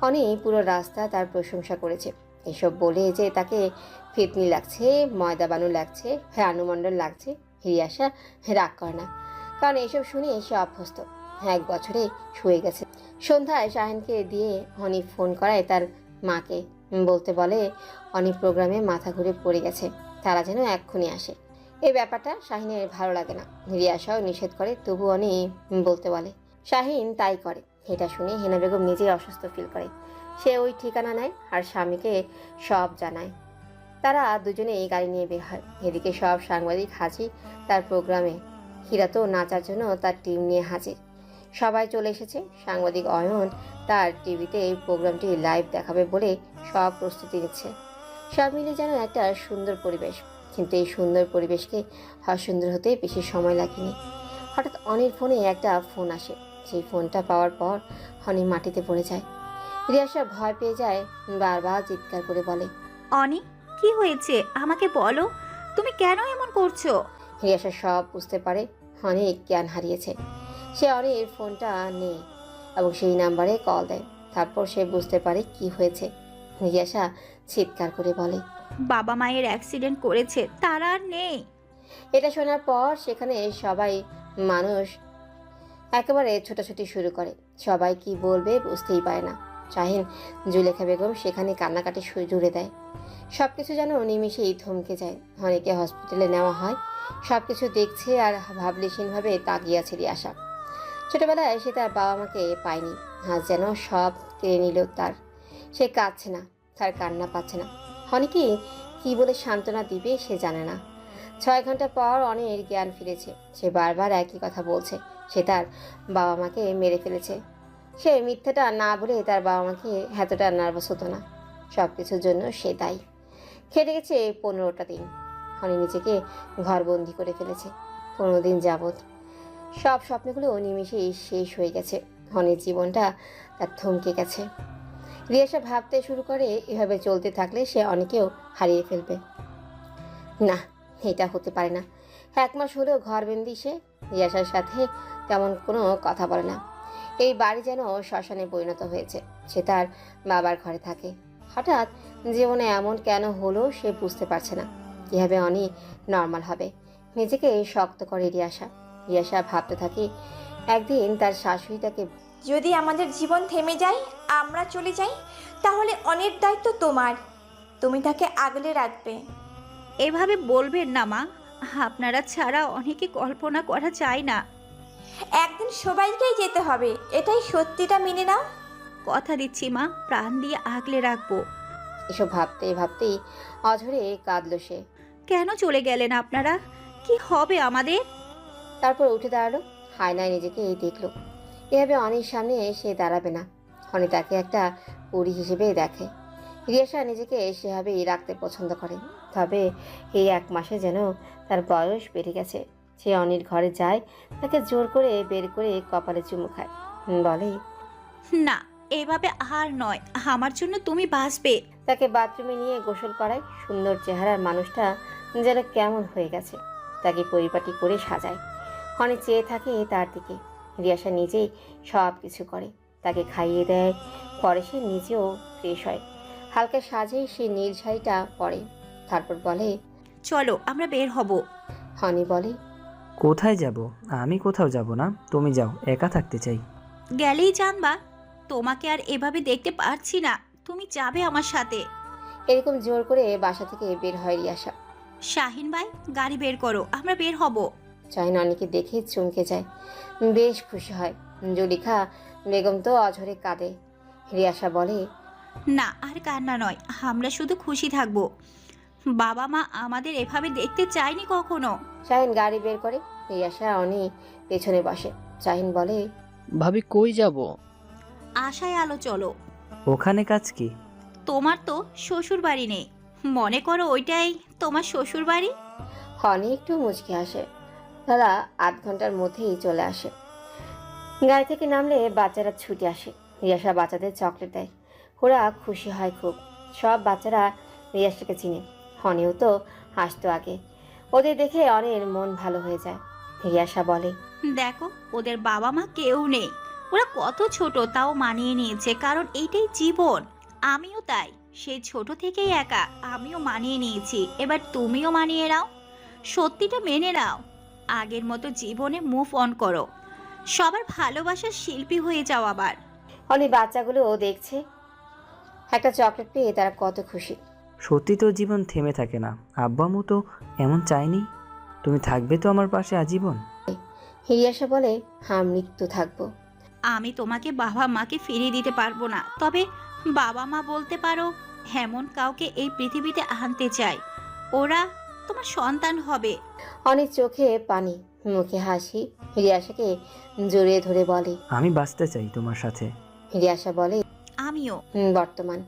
হনি পুরো রাস্তা তার প্রশংসা করেছে। এসব বলে যে তাকে ফিতনি লাগছে, ময়দা বানু লাগছে, রানুমণ্ডল লাগছে, রিয়াসা রাগ করে না, কারণ এসব শুনে সে অভ্যস্ত। 1 বছরে শুয়ে গেছে। সন্ধ্যায় শাহিনকে দিয়ে অনি ফোন করায় তার মাকে, বলতে বলে অনি প্রোগ্রামে মাথা ঘুরে পড়ে গেছে, তারা যেন এক্ষুনি আসে। এই ব্যাপারটা শাহিনের ভালো লাগে না, রিয়াসাও নিষেধ করে, তবু অনি বলতে বলে। শাহিন তাই করে। এটা শুনে হেনা বেগম নিজেই অসুস্থ ফিল করে। সে ওই ঠিকানা নেয় আর স্বামীকে সব জানায়। তারা দুজনে এই গাড়ি নিয়ে বের হয়। এদিকে সব সাংবাদিক হাজির তার প্রোগ্রামে। হীরা তো নাচার জন্য তার টিম নিয়ে হাজির। সবাই চলে এসেছে। সাংবাদিক অয়ন তার টিভিতে এই প্রোগ্রামটি লাইভ দেখাবে বলে সব প্রস্তুতি নিচ্ছে। সব মিলে যেন একটা সুন্দর পরিবেশ, কিন্তু এই সুন্দর পরিবেশকে অসুন্দর হতে বেশি সময় লাগেনি। হঠাৎ অনির ফোনে একটা ফোন আসে। সেই ফোনটা পাওয়ার পর অনি মাটিতে পড়ে যায়। রিয়াসা ভয় পেয়ে যায়, বারবার চিৎকার করে বলে, অনি, কি হয়েছে আমাকে বলো, তুমি কেন এমন করছো? রিয়াসা সব বুঝতে পারে অনেক জ্ঞান হারিয়েছে। সে অনির ফোনটা নেয় এবং সেই নাম্বারে কল দেয়। তারপর সে বুঝতে পারে কি হয়েছে। রিয়াসা চিৎকার করে বলে, বাবা মায়ের অ্যাক্সিডেন্ট করেছে, তারা আর নেই। এটা শোনার পর সেখানে সবাই মানুষ একেবারে ছোটাছুটি শুরু করে। সবাই কি বলবে বুঝতেই পারে না। শাহিন, জুলেখা বেগম সেখানে কান্নাকাটি জুড়ে দেয়। সব কিছু যেন নিমিষেই থমকে যায়। অনেকে হসপিটালে নেওয়া হয়। সব কিছু দেখছে আর ভাবলেশীনভাবে তাকিয়ে আছে রিয়াসা। ছোটবেলায় সে তার বাবা মাকে পায়নি, আজ যেন সব কেড়ে নিল তার। সে কাঁদছে না, তার কান্না পাচ্ছে না। অনেকেই কি বলে সান্ত্বনা দিবে সে জানে না। 6 ঘন্টা পর অনেক জ্ঞান ফিরেছে। সে বারবার একই কথা বলছে, সে তার বাবা মাকে মেরে ফেলেছে। সে মিথ্যাটা না বলে তার বাবা মাকে এতটা নার্ভাস হতো না। সব কিছুর জন্য সে দায়ী। খেটে গেছে 15টা দিন। অনি নিজেকে ঘরবন্দি করে ফেলেছে 15 দিন যাবৎ। সব স্বপ্নগুলো নিমিষেই শেষ হয়ে গেছে। অনির জীবনটা তার থমকে গেছে। রিয়াসা ভাবতে শুরু করে, এভাবে চলতে থাকলে সে অনেকেও হারিয়ে ফেলবে। না, এটা হতে পারে না। 1 মাস হলেও ঘরবন্দি সে। রিয়াসার সাথে তেমন কোনো কথা বলে না। এই বাড়ি যেন শ্মশানে পরিণত হয়েছে। সে তার বাবার ঘরে থাকে। হঠাৎ জীবনে এমন কেন হলো সে বুঝতে পারছে না। কীভাবে অনি নর্মাল হবে। নিজেকে শক্ত করে রিয়াসা। রিয়াসা ভাবতে থাকে, একদিন তার শাশুড়ি তাকে, যদি আমাদের জীবন থেমে যায়, আমরা চলে যাই, তাহলে অনেক দায়িত্ব তোমার। তুমি তাকে আগলে রাখবে। এভাবে বলবেন না মা, আপনারা ছাড়া অনেকে কল্পনা করা যায় না। একদিন সবাইকেই যেতে হবে, এটাই সত্যিটা মেনে নাও। কথা দিচ্ছি মা, প্রাণ দিয়ে আগলে রাখবো। এসব ভাবতে ভাবতেই অঝরে কাঁদল সে। কেন চলে গেলেন আপনারা? কি হবে আমাদের? তারপর উঠে দাঁড়ালো। হায়নায় নিজেকে দেখলো। এভাবে অনির সামনে সে দাঁড়াবে না। অনি তাকে একটা পরী হিসেবে দেখে। রিয়াসা নিজেকে সেভাবেই রাখতে পছন্দ করে। তবে এই 1 মাসে যেন তার বয়স বেড়ে গেছে। সে অনির ঘরে যায়, তাকে জোর করে বের করে কপালে চুমু খায়, বলে, না, এভাবে আর নয়, আমার জন্য তুমি বাঁচবে। তাকে বাথরুমে নিয়ে গোসল করায়। সুন্দর চেহারার মানুষটা যেন কেমন হয়ে গেছে। তাকে পরিপাটি করে সাজায়। অনেক চেয়ে থাকে তার দিকে। রিয়াসা নিজেই সব কিছু করে, তাকে খাইয়ে দেয়। পরে সে নিজেও ফ্রেশ হয়। হালকা সাজে সে নীল শাড়িটা পরে। তারপর বলে, চলো আমরা বের হব। হনি বলে, কোথায় যাব? আমি কোথাও যাব না, তুমি যাও, একা থাকতে চাই। গেলেই জানবা, তোমাকে আর এভাবে দেখতে পারছি না, তুমি যাবে আমার সাথে। এরকম জোর করে বাসা থেকে বের হয় রিয়াসা। শাহিন ভাই, গাড়ি বের করো, আমরা বের হব। শাহিন অনিকে দেখে চমকে যায়, বেশ খুশি হয়। জুলিখা বেগম তো অঝরে কাঁদে। রিয়াসা বলে, না, আর কান্না নয়, আমরা শুধু খুশি থাকবো। বাবা মা আমাদের এভাবে দেখতে চায়নি কখনো। শাহিন গাড়ি বের করে। রিয়াসা অনি পেছনে বসে। শাহিন বলে, ভাবি কই যাব? আশায় আলো চলো। ওখানে কাজ কি? তোমার তো শ্বশুর বাড়ি নেই, মনে করো ওইটাই তোমার শ্বশুর বাড়ি। হনি একটু মুচকে আসে। তারা 8 ঘন্টার মধ্যেই চলে আসে। গাড়ি থেকে নামলে বাচ্চারা ছুটে আসে। রিয়াসা বাচ্চাদের চকলেট দেয়। ওরা খুশি হয় খুব। সব বাচ্চারা রিয়াসাকে চিনে। হনিও তো হাসতো আগে। ওদের দেখে অনেক মন ভালো হয়ে যায়। রিয়াসা বলে, দেখো, ওদের বাবা মা কেউ নেই, ওরা কত ছোট, তাও মানিয়ে নিয়েছে, কারণ এইটাই জীবন। আমিও তাই, সেই ছোট থেকেই একা, আমিও মানিয়ে নিয়েছি, এবার তুমিও মানিয়ে নাও, সত্যিটা মেনে নাও, আগের মতো জীবনে মুভ অন করো, সবার ভালোবাসার শিল্পী হয়ে যাও আবার। অনেক বাচ্চাগুলোও দেখছে, একটা চকলেট পেয়ে তারা কত খুশি। সত্যি তো জীবন থেমে থাকে না, আব্বা আম্মু তো এমন চাইনি। তুমি থাকবে তো আমার পাশে আজীবন? হিরিয়াশা বলে, হ্যাঁ মৃত্যু থাকবো। আমি তোমাকে বাবা মাকে ফিরিয়ে দিতে পারবো না, তবে বাবা মা বলতে পারো এমন কাউকে এই পৃথিবীতে আনতে চাই, ওরা তোমার সন্তান হবে। অনেক চোখে পানি, মুখে হাসি, হিরিয়াশাকে জড়িয়ে ধরে বলে, আমি বাঁচতে চাই তোমার সাথে। হিরিয়াশা বলে, আমিও। বর্তমান।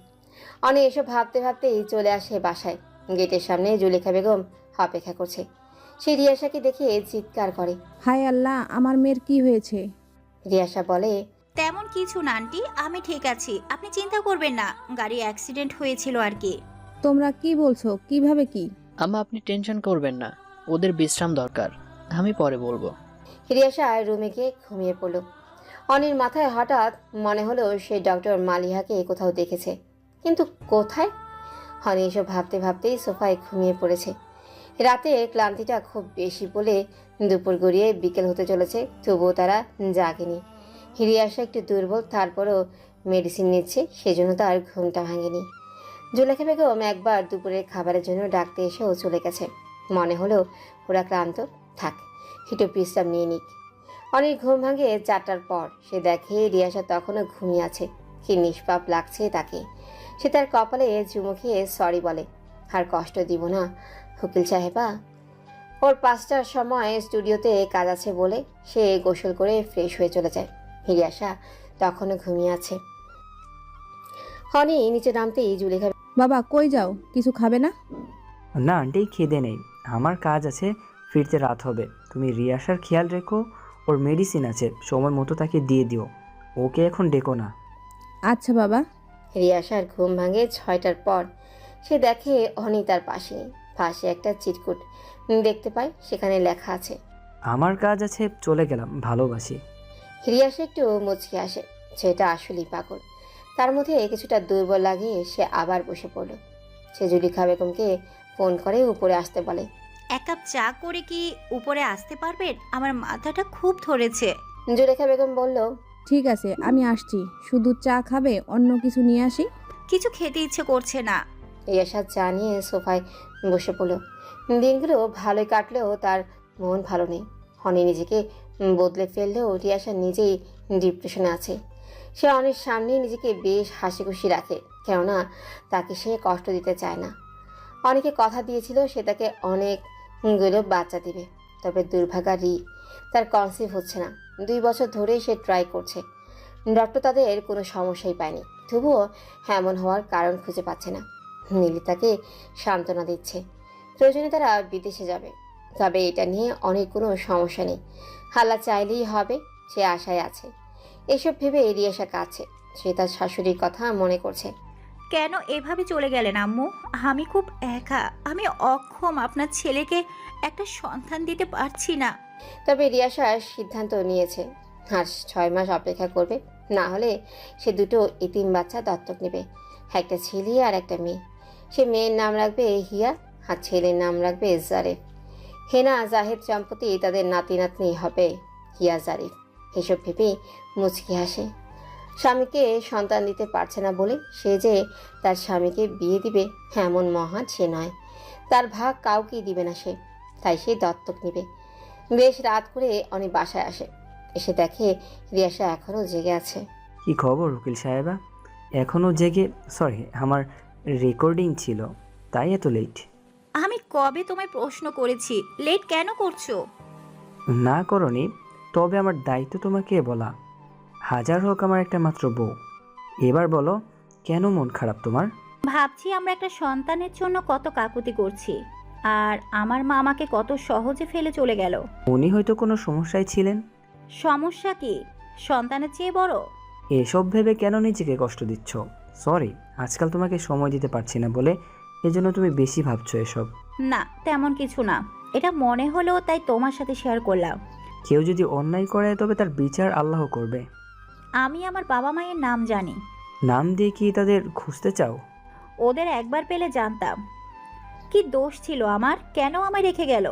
অনেক এসব ভাবতে ভাবতেই চলে আসে বাসায়। গেটের সামনে জুলেখা বেগম অপেক্ষা করছে। সে রিয়াশাকে দেখে চিৎকার করে, হায় আল্লাহ, আমার মেয়ের কি হয়েছে? রিয়াশা বলে, তেমন কিছু না আন্টি, আমি ঠিক আছি, আপনি চিন্তা করবেন না, গাড়ি অ্যাক্সিডেন্ট হয়েছিল আর কি। তোমরা কি বলছো? কিভাবে কি? আম্মা আপনি টেনশন করবেন না, ওদের বিশ্রাম দরকার, আমি পরে বলবো। রিয়াশা রুমে গিয়ে ঘুমিয়ে পড়ল। অনির মাথায় হঠাৎ মনে হলো সে ডক্টর মালিহাকে কোথাও দেখেছে, কিন্তু কোথায়? অনি এসব ভাবতে ভাবতেই সোফায় ঘুমিয়ে পড়েছে। রাতে ক্লান্তিটা খুব বেশি বলে দুপুর গড়িয়ে বিকেল হতে চলেছে, তবুও তারা জাগেনি। হিরিয়াশা একটু দুর্বল, তারপরও মেডিসিন নিচ্ছে, সেজন্য তার ঘুমটা ভাঙেনি। জুলেখা বেগম একবার দুপুরের খাবারের জন্য ডাকতে এসেও চলে গেছে। মনে হলো ওরা ক্লান্ত, থাক একটু বিশ্রাম নিয়ে নিক। অনেক ঘুম ভাঙে 4টার পর। সে দেখে রিয়াশা তখনও ঘুমিয়ে আছে, কি নিষ্পাপ লাগছে তাকে। সে তার কপালে চুমু খেয়ে সরি বলে, আর কষ্ট দিব না উকিল সাহেবা। ওর 5টার সময় স্টুডিওতে কাজ আছে বলে সে গোসল করে ফ্রেশ হয়ে চলে যায়। রিয়াশা তখনও ঘুমিয়ে আছে। হনি নিচে নামতেই জুলেখা, বাবা কই যাও? কিছু খাবে না? না আন্টি, খিদে নেই, আমার কাজ আছে, ফিরতে রাত হবে। তুমি রিয়াশার খেয়াল রেখো, ওর মেডিসিন আছে, সময় মতো তাকে দিয়ে দিও, ওকে এখন ডেকো না। আচ্ছা বাবা। রিয়াশার ঘুম ভাঙে 6টার পর। সে দেখে অনি তার পাশে নেই। পাশে একটা চিরকুট দেখতে পায়, সেখানে লেখা আছে, আমার কাজ আছে, চলে গেলাম, ভালোবাসি। রিয়াশা একটু মুচকি আসে, সেটা আসলেই পাগল। তার মধ্যে কিছুটা দুর্বল লাগে, সে আবার বসে পড়ল। সে জুলেখা বেগমকে ফোন করে উপরে আসতে বলে। এক কাপ চা করে কি উপরে আসতে পারবেন? আমার মাথাটা খুব ধরেছে। জুলেখা বেগম বলল, ঠিক আছে, আমি আসছি। শুধু চা খাবে? অন্য কিছু নিয়ে আসি? কিছু খেতে ইচ্ছে করছে না। রিয়াশা চা নিয়ে সোফায় বসে পড়ল। দিনগুলো ভালোই কাটলেও তার মন ভালো নেই। হনি নিজেকে বদলে ফেললেও রিয়াশা নিজেই ডিপ্রেশনে আছে। সে অনেক সামনে নিজেকে বেশ হাসি খুশি রাখে, কেননা তাকে সে কষ্ট দিতে চায় না। অনেকে কথা দিয়েছিল সে তাকে অনেকগুলো বাচ্চা দিবে, তবে দুর্ভাগা তার কনসিভ হচ্ছে না। 2 বছর ধরে সে ট্রাই করছে, ডক্টর তাদের কোনো সমস্যাই পায়নি, তবুও এমন হওয়ার কারণ খুঁজে পাচ্ছে না। নীলি তাকে সান্ত্বনা দিচ্ছে, প্রয়োজনে তারা বিদেশে যাবে, তবে এটা নিয়ে অনেক কোনো সমস্যা নেই, হাল্লা চাইলেই হবে, সে আশায় আছে। এসব ভেবে রিয়াশা কাছে, সে তার শাশুড়ির কথা মনে করছে। কেন এভাবে চলে গেলেন আম্মু? আমি খুব একা, আমি অক্ষম, আপনার ছেলেকে একটা সন্তান দিতে পারছি না। তবে রিয়াশা সিদ্ধান্ত নিয়েছে, আর 6 মাস অপেক্ষা করবে, না হলে সে 2 এতিম বাচ্চা দত্তক নেবে, একটা ছেলে আর একটা মেয়ে। সে মেয়ের নাম রাখবে হিয়া, আর ছেলের নাম রাখবে জারিফ। হেনা জাহেদ সম্পত্তি তাদের নাতি নাতনি হবে হিয়া জারিফ। এসব ভেবেই মুচকি হাসে। স্বামীকে সন্তান দিতে পারছে না বলে সে যে তার স্বামীকে বিয়ে দিবে এমন মহান সে নয়, তার ভাগ কাউকেই দিবে না সে, তাই সে দত্তক নেবে। বেশ রাত করে অনেক বাসায় আসে, এসে দেখে রিয়াশা এখনও জেগে আছে। কি খবর উকিল সাহেবা? এখনও জেগে? সরি, আমার রেকর্ডিং ছিল তাই এত লেট। আমি কবে তোমায় প্রশ্ন করেছি লেট কেন করছো? না করনি, তবে আমার দায়িত্ব তোমাকে বলা। হাজার হোক আমার একটা মাত্র বউ। এবার বলো, কেন মন খারাপ তোমার? ভাবছি আমরা একটা সন্তানের জন্য কত কাকুতি করছি, আর আমার মা আমাকে কত সহজে ফেলে চলে গেল। উনি হয়তো কোনো সমস্যায় ছিলেন। সমস্যা কি সন্তানের চেয়ে বড়? এসব ভেবে কেন নিজেকে কষ্ট দিচ্ছ? সরি, আজকাল তোমাকে সময় দিতে পারছি না বলে এজন্য তুমি বেশি ভাবছো এসব। না তেমন কিছু না, এটা মনে হলো তাই তোমার সাথে শেয়ার করলাম। কেউ যদি অন্যায় করে তবে তার বিচার আল্লাহ করবে। আমি আমার বাবা মায়ের নাম জানি। নাম দিয়ে কি তাদের খুঁজতে চাও? ওদের একবার পেলে জানতাম কি দোষ ছিল আমার, কেন আমায় রেখে গেল।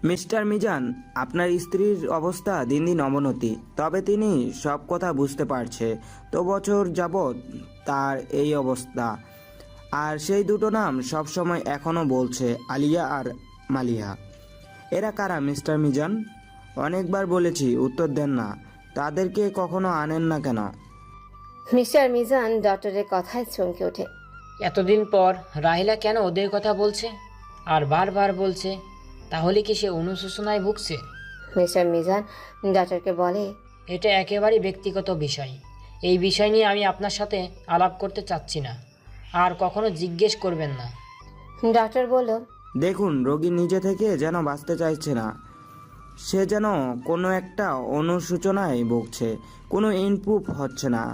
মিস্টার মিজান, আপনার স্ত্রীর অবস্থা দিন দিন অবনতি, তবে তিনি সব কথা বুঝতে পারছে। তো বছর যাবৎ তার এই অবস্থা। আর সেই দুটো নাম সবসময় এখনও বলছে, আলিয়া আর মালিহা। এরা কারা মিস্টার মিজান? অনেকবার বলেছি, উত্তর দেন না। তাদেরকে কখনো আনেন না কেন? মিস্টার মিজান ডক্টরের কথায় চমকে ওঠে। এতদিন পর রাহিলা কেন ওদের কথা বলছে আর বারবার বলছে? তাহলে কি সে অনুশোচনায় ভুগছে? মিস্টার মিজান ডক্টরকে বলে, এটা একেবারেই ব্যক্তিগত বিষয়। এই বিষয় নিয়ে আমি আপনার সাথে আলাপ করতে চাচ্ছি না, আর কখনো জিজ্ঞেস করবেন না। ডক্টর বলল, দেখুন, রোগী নিজে থেকে যেন বাঁচতে চাইছে না। সে যেন কোনো একটা অনুশোচনায় ভুগছে, কোনো ইমপ্রুভ হচ্ছে না।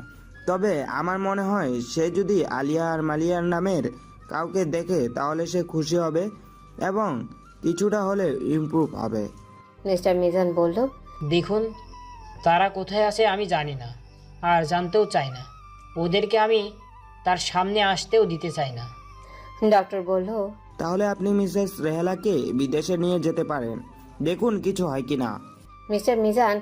তবে আমার মনে হয় সে যদি আলিয়া আর মালিয়ার নামের কাউকে দেখে তাহলে সে খুশি হবে এবং কিছুটা হলে ইমপ্রুভ হবে। মিস্টার মিজান বলল, দেখুন, তারা কোথায় আছে আমি জানি না, আর জানতেও চাই না। ওদেরকে আমি তার সামনে আসতেও দিতে চাই না। ডক্টর বলল, তাহলে আপনি মিসেস রেহেলাকে বিদেশে নিয়ে যেতে পারেন, দেখুন কিছু হয় কি না। মিস্টার মিজান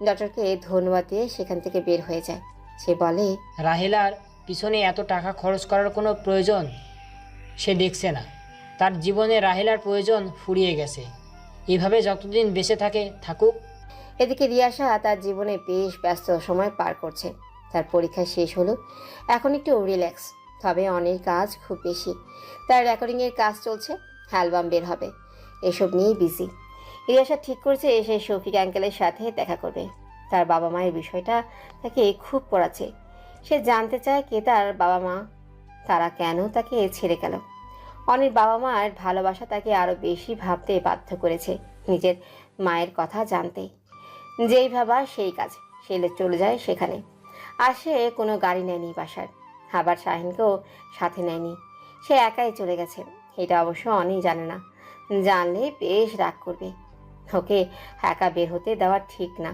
ডক্টরকে ধন্যবাদ দিয়ে সেখান থেকে বের হয়ে যায়। সে বলে, রাহেলার পিছনে এত টাকা খরচ করার কোনো প্রয়োজন সে দেখছে না। তার জীবনে রাহেলার প্রয়োজন ফুরিয়ে গেছে। এভাবে যতদিন বেঁচে থাকে থাকুক। এদিকে রিয়াসা তার জীবনে বেশ ব্যস্ত সময় পার করছে। তার পরীক্ষা শেষ হলো, এখন একটু রিল্যাক্স। তবে অনেক কাজ খুব বেশি। তার রেকর্ডিংয়ের কাজ চলছে, অ্যালবাম বের হবে, এসব নিয়েই বিজি। রিয়াসা ঠিক করছে সে শফিক আঙ্কেলের সাথে দেখা করবে। তার বাবা মায়ের বিষয়টা তাকে খুব পড়াচ্ছে। সে জানতে চায় কে তার বাবা মা, তারা কেন তাকে ছেড়ে গেল। অনির বাবা মার ভালোবাসা তাকে আরও বেশি ভাবতে বাধ্য করেছে, নিজের মায়ের কথা জানতে। যেই ভাবা সেই কাজ, সে চলে যায় সেখানে। আর সে কোনো গাড়ি নেয়নি বাসার, আবার শাহিনকেও সাথে নেয়নি। সে একাই চলে গেছে। এটা অবশ্য অনি জানে না, জানলে বেশ রাগ করবে। ওকে একা বের হতে দেওয়া ঠিক না।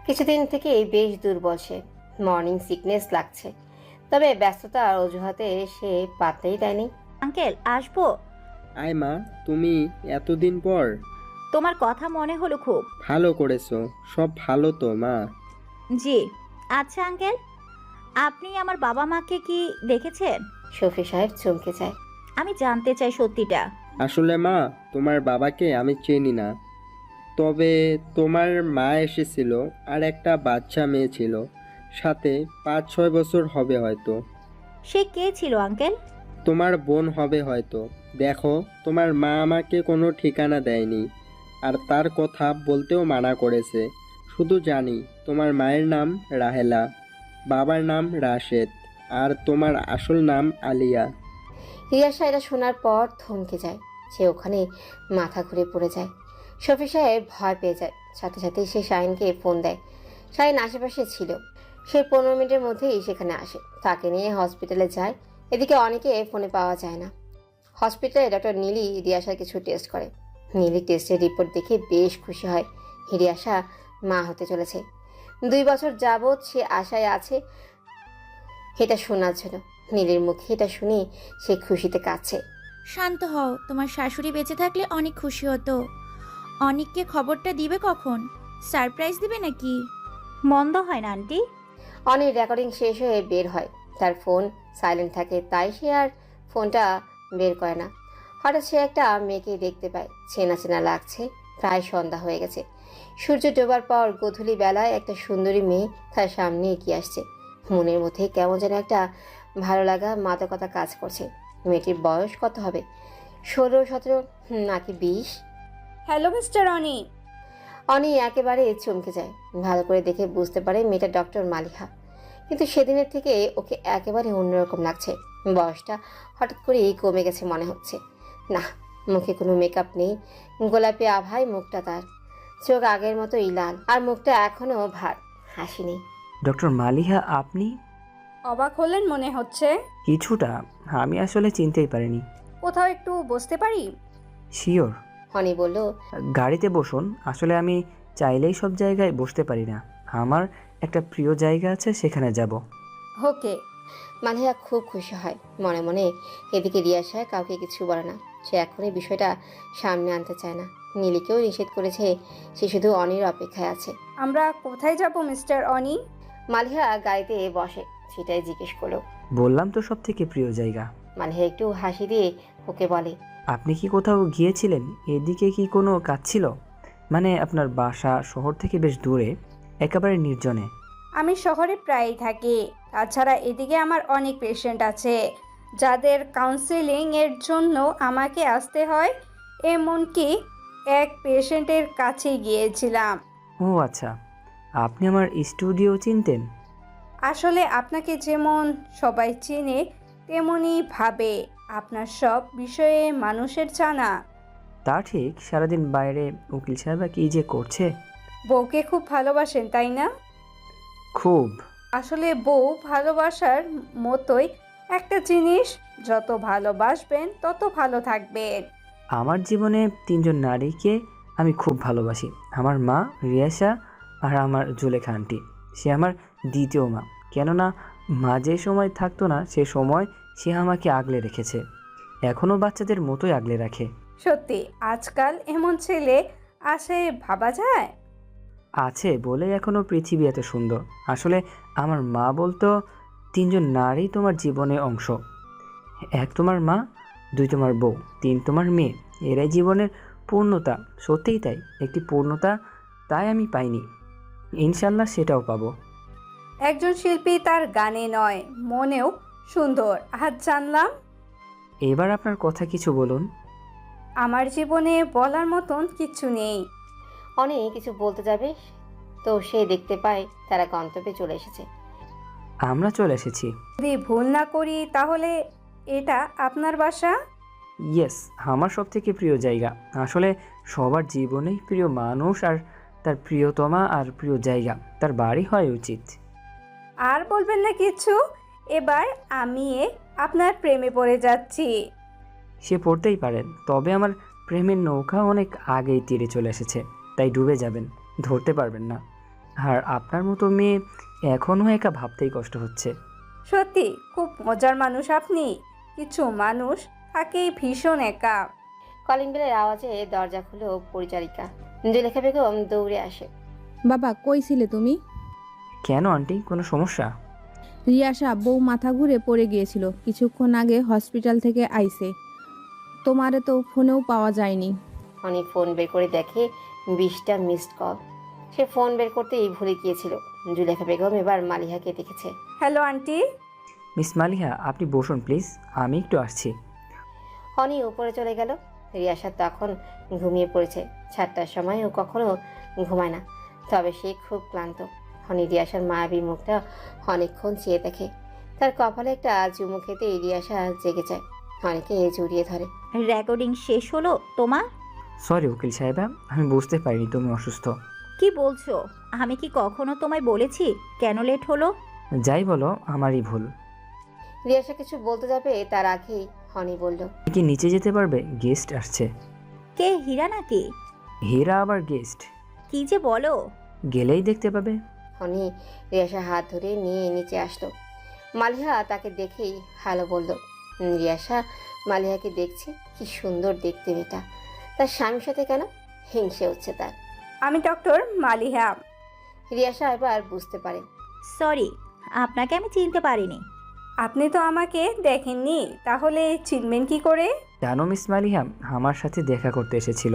কিছুদিন থেকেই বেশ দুর্বল সে, মর্নিং সিকনেস লাগছে। তবে ব্যস্ততার অজুহাতে সে পাত্তাই দেয়নি। আঙ্কেল, আসবো? আয় মা, তুমি এতদিন পর। তোমার কথা মনে হলো খুব। ভালো করেছো, সব ভালো তো মা? জি। আচ্ছা আঙ্কেল, আপনি আমার বাবা মাকে কি দেখেছেন? শফি সাহেব চমকে যায়। আমি জানতে চাই সত্যিটা। আসলে মা, তোমার বাবাকে আমি চিনি না। তবে তোমার মা এসেছিল, আর একটা বাচ্চা মেয়ে ছিল সাথে, 5-6 বছর হবে হয়তো। সে কে ছিল আঙ্কেল? তোমার বোন হবে হয়তো। দেখো, তোমার মা আমাকে কোনো ঠিকানা দেয়নি, আর তার কথা বলতেও মানা করেছে। শুধু জানি তোমার মায়ের নাম রাহেলা, বাবার নাম রাশেদ, আর তোমার আসল নাম আলিয়া। রিয়াসা এটা শোনার পর থমকে যায়। সে ওখানে মাথা ঘুরে পড়ে যায়। শফি সাহেব ভয় পেয়ে যায়। সাথে সাথেই সে শাহিনকে ফোন দেয়। শাহিন আশেপাশে ছিল। সে 15 মিনিটের মধ্যেই সেখানে আসে, তাকে নিয়ে হসপিটালে যায়। এদিকে অনেকে ফোনে পাওয়া যায় না। হসপিটালে ডক্টর নীলি রিয়াসার কিছু টেস্ট করে। নীলি টেস্টের রিপোর্ট দেখে বেশ খুশি হয়। রিয়াসা মা হতে চলেছে। 2 বছর যাবৎ সে আশায় আছে এটা শোনার জন্য। নীলির মুখে এটা শুনে সে খুশিতে কাঁদছে। শান্ত হও, তোমার শাশুড়ি বেঁচে থাকলে অনেক খুশি হতো। অনেককে খবরটা দিবে কখন? সারপ্রাইজ দিবে নাকি? মন্দ হয় না আন্টি। অনেক রেকর্ডিং শেষ হয়ে বের হয়। তার ফোন সাইলেন্ট থাকে, তাই সে আর ফোনটা বের করে না। হঠাৎ সে একটা মেয়েকে দেখতে পায়। চেনা চেনা লাগছে। প্রায় সন্ধ্যা হয়ে গেছে। সূর্য ডোবার পর গধূলি বেলায় একটা সুন্দরী মেয়ে তার সামনে এগিয়ে আসছে। মনের মধ্যে কেমন যেন একটা ভালো লাগা, মাদকতা কাজ করছে। মেয়েটির বয়স কত হবে? 16-17 নাকি 20? হ্যালো মিস্টার অনি। অনি একেবারে চমকে যায়। ভালো করে দেখে বুঝতে পারে মেয়েটা ডক্টর মালিহা। কিন্তু সেদিনের থেকে ওকে একেবারে অন্যরকম লাগছে। বয়সটা হঠাৎ করেই কমে গেছে মনে হচ্ছে। না, মুখে কোনো মেকআপ নেই। গোলাপি আভায় মুখটা তার। চোখ আগের মতোই লাল, আর মুখটা এখনো ভার, হাসি নেই। ডক্টর মালিহা, আপনি? অবাক হলেন মনে হচ্ছে। কিছুটা, আমি আসলে চিনতেই পারিনি। কোথাও একটু বসতে পারি? শিওর। অনি বলল, গাড়িতে বসুন। আসলে আমি চাইলেই সব জায়গায় বসতে পারি না। আমার একটা প্রিয় জায়গা আছে, সেখানে যাব। ওকে, মালিহা খুব খুশি হয় মনে মনে। এদিকে রিয়াসা কাউকে কিছু বলে না। সে এখনই বিষয়টা সামনে আনতে চায় না। নীলিকেও নিষেধ করেছে, সে শুধু অনির অপেক্ষায় আছে। আমরা কোথায় যাব মিস্টার অনি? মালিহা গাড়িতে বসে, সেটাই জিজ্ঞেস করলো। বললাম তো সব থেকে প্রিয় জায়গা। মালিহা একটু হাসি দিয়ে ওকে বলে, আপনি কি কোথাও গিয়েছিলেন? এদিকে কি কোনো কাজ ছিল? মানে আপনার বাসা শহর থেকে বেশ দূরে, একেবারে নির্জনে। আমি শহরে প্রায়ই থাকি। তাছাড়া এদিকে আমার অনেক পেশেন্ট আছে যাদের কাউন্সেলিং এর জন্য আমাকে আসতে হয়। এমনকি এক পেশেন্টের কাছে গিয়েছিলাম। ও আচ্ছা, আপনি আমার স্টুডিও চিনতেন? আসলে আপনাকে যেমন সবাই চেনে তেমনই ভাবে। আপনার সব বিষয়ে মানুষের জানা। তা ঠিক, সারাদিন বাইরে উকিল সাহেবা কি যে করছে। বউকে খুব ভালোবাসেন তাই না? খুব। আসলে বউ ভালোবাসার মতোই একটা জিনিস, যত ভালোবাসবেন তত ভালো থাকবেন। আমার জীবনে 3জন নারীকে আমি খুব ভালোবাসি। আমার মা রিয়াসা আর আমার জুলেখা আন্টি। সে আমার দ্বিতীয় মা, কেননা মা যে সময় থাকতো না সে সময় সে আমাকে আগলে রেখেছে, এখনও বাচ্চাদের মতোই আগলে রাখে। সত্যি আজকাল এমন ছেলে আসে ভাবা যায়? আছে বলে এখনও পৃথিবী এত সুন্দর। আসলে আমার মা বলতো 3জন নারী তোমার জীবনে অংশ। 1 তোমার মা, 2 তোমার বউ, 3 তোমার মেয়ে। এরাই জীবনের পূর্ণতা। সত্যিই তাই, একটি পূর্ণতা তাই আমি পাইনি, ইনশাল্লাহ সেটাও পাবো। একজন শিল্পী তার গানে নয় মনেও সুন্দর। আজ জানলাম। এবার আপনার কথা কিছু বলুন। আমার জীবনে বলার মতন কিছু নেই। অনেক কিছু বলতে যাবে তো সে দেখতে পায় তারা গন্তব্যে চলে এসেছে। আমরা চলে এসেছি। যদি ভুল না করি তাহলে এটা আপনার বাসা? ইয়েস, আমার সব থেকে প্রিয় জায়গা। আসলে সবার জীবনেই প্রিয় মানুষ আর তার প্রিয়তমা আর প্রিয় জায়গা তার বাড়ি হয় উচিত। আর বলবেন না কিছু? এবার আমি আপনার প্রেমে পড়ে যাচ্ছি। সে পড়তেই পারেন, তবে আমার প্রেমের নৌকা অনেক আগেই তীরে চলে এসেছে, তাই ডুবে যাবেন, ধরতে পারবেন না। আর আপনার মতো মেয়ে এখনও একা ভাবতেই কষ্ট হচ্ছে। সত্যি খুব মজার মানুষ আপনি। কিছু মানুষ থাকে ভীষণ একা। কলিং বেলের আওয়াজে দরজা খুলে পরিচারিকা জুলেখা বেগম দৌড়ে আসে। বাবা কই ছিলে তুমি? কেন আন্টি, কোনো সমস্যা? রিয়াসা বউ মাথা ঘুরে পড়ে গিয়েছিল, কিছুক্ষণ আগে হসপিটাল থেকে আইছে। তোমারে তো ফোনেও পাওয়া যায়নি। অনেক ফোন বের করে দেখে 20টা মিসড কল। সে ফোন বের করতেই ভুলে গিয়েছিল। জুলেখা বেগম এবার মালিহাকে দেখেছে। Hello aunty. মিস মালিহা, আপনি বসুন প্লিজ, আমি একটু আসছি। অনি উপরে চলে গেল। রিয়াসা তখন ঘুমিয়ে পড়েছে। 7টার সময় ও কখনো ঘুমায় না, তবে সে খুব ক্লান্ত। হনি রিয়াসার মায়াবী মুখটা অনেকক্ষণ চেয়ে দেখে। তার কপালে একটা চুমু খেতেই রিয়াসা জেগে যায়, অনেকে জড়িয়ে ধরে। রেকর্ডিং শেষ হলো তোমার? সরি উকিল সাহেবা, আমি বুঝতে পারিনি তুমি অসুস্থ। কি বলছো? আমি কি কখনো তোমায় বলেছি কেন লেট হলো? যাই বলো, আমারই ভুল। রিয়াসা কিছু বলতে যাবে তার আগেই হনি বলল, কি নিচে যেতে পারবে? গেস্ট আসছে। কে, হীরা নাকি? হীরা আবার গেস্ট? কি যে বলো। গেলেই দেখতে পাবে। হনি রিয়াসার হাত ধরে নিয়ে নিচে আসলো। মালিহা তাকে দেখেই হ্যালো বলল। রিয়াসা মালিহাকে দেখছে, কি সুন্দর দেখতে মেয়েটা। তার স্বামীর সাথে কেন হিংসে হচ্ছে তার। আমি ডক্টর মালিহা। রিয়াসা এবার বুঝতে পারে। সরি, আপনাকে আমি চিনতে পারিনি। আপনি তো আমাকে দেখেননি, তাহলে চিনবেন কি করে? জানো মিস মালিহা আমার সাথে দেখা করতে এসেছিল,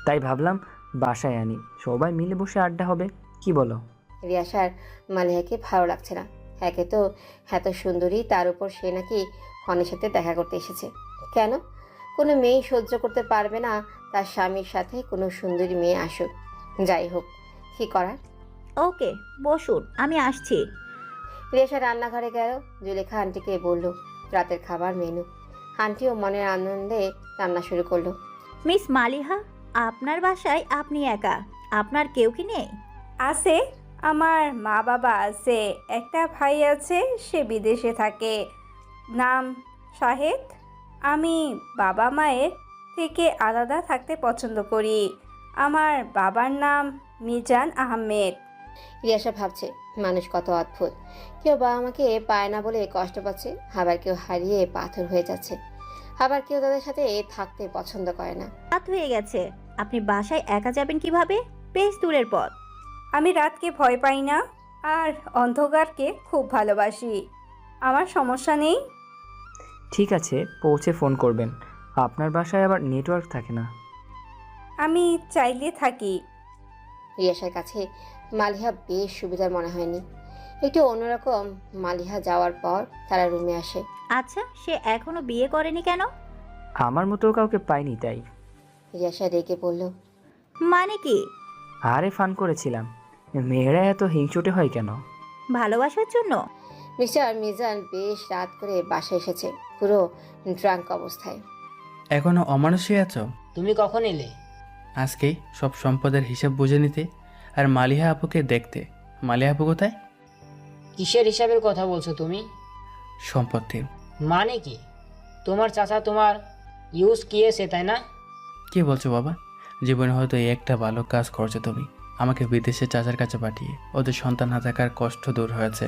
তাই ভাবলাম বাসায় আনি, সবাই মিলে বসে আড্ডা হবে, কি বলো? রিয়াসার মালিহাকে ভালো লাগছে না। একে তো এত সুন্দরী, তার উপর সে নাকি হনির সাথে দেখা করতে এসেছে। কেন? কোনো মেয়ে সহ্য করতে পারবে না তার স্বামীর সাথে কোনো সুন্দরী মেয়ে আসুক। যাই হোক, কি করার। ওকে বসুন, আমি আসছি। রিয়াসা রান্নাঘরে গেল। জুলেখা আন্টিকে বলল রাতের খাবার মেনু। আন্টিও মনের আনন্দে রান্না শুরু করলো। মিস মালিহা, আপনার বাসায় আপনি একা, আপনার কেউ কি নেই? আছে, আমার মা বাবা আছে, একটা ভাই আছে, সে বিদেশে থাকে, নাম শাহেদ। আমি বাবা মায়ের থেকে আলাদা থাকতে পছন্দ করি। আমার বাবার নাম মিজান আহমেদ। রিয়াসা ভাবছে মানুষ কত অদ্ভুত। কেউ বাবা মাকে পায় না বলে কষ্ট পাচ্ছে, আবার কেউ হারিয়ে পাথর হয়ে যাচ্ছে, আবার কেউ তাদের সাথে থাকতে পছন্দ করে না। রাত হয়ে গেছে, আপনি বাসায় একা যাবেন কিভাবে? বেশ দূরের পথ। আমি রাতকে ভয় পাই না আর অন্ধকারকে খুব ভালোবাসি। আমার সমস্যা নেই। ঠিক আছে, পৌঁছে ফোন করবেন। আপনার বাসায় আবার নেটওয়ার্ক থাকে না। আমি চাইলে থাকি। রিয়াসার কাছে মালিহা বেশ সুবিধার মনে হয়নি। একটু অন্যরকম। মালিহা যাওয়ার পর তারা রুমে আসে। আচ্ছা, সে এখনো বিয়ে করেনি কেন? আমার মতো কাউকে পাইনি তাই। রিয়াসা রেগে বলল, মানে কি? আরে ফান করেছিলাম। মেয়েরা এত হিংসুটে হয় কেন? ভালোবাসার জন্য। মিস্টার মিজান বেশ রাত করে বাসায় এসেছে, পুরো ড্রাঙ্ক অবস্থায়। এখনো অমানুষই আছো? তুমি কখন এলে? আজকেই সব সম্পদের হিসাব বুঝে নিতে আর মালিহা আপুকে দেখতে। মালিহা আপু কোথায়? কিসের হিসাবের কথা বলছো তুমি? সম্পত্তির। মানে কি? তোমার চাচা তোমার ইউজ কিয়েছে তাই না? কি বলছো বাবা? জীবনে হয়তো এই একটা ভালো কাজ করছো তুমি, আমাকে বিদেশে চাচার কাছে পাঠিয়ে। ওদের সন্তান না থাকার কষ্ট দূর হয়েছে,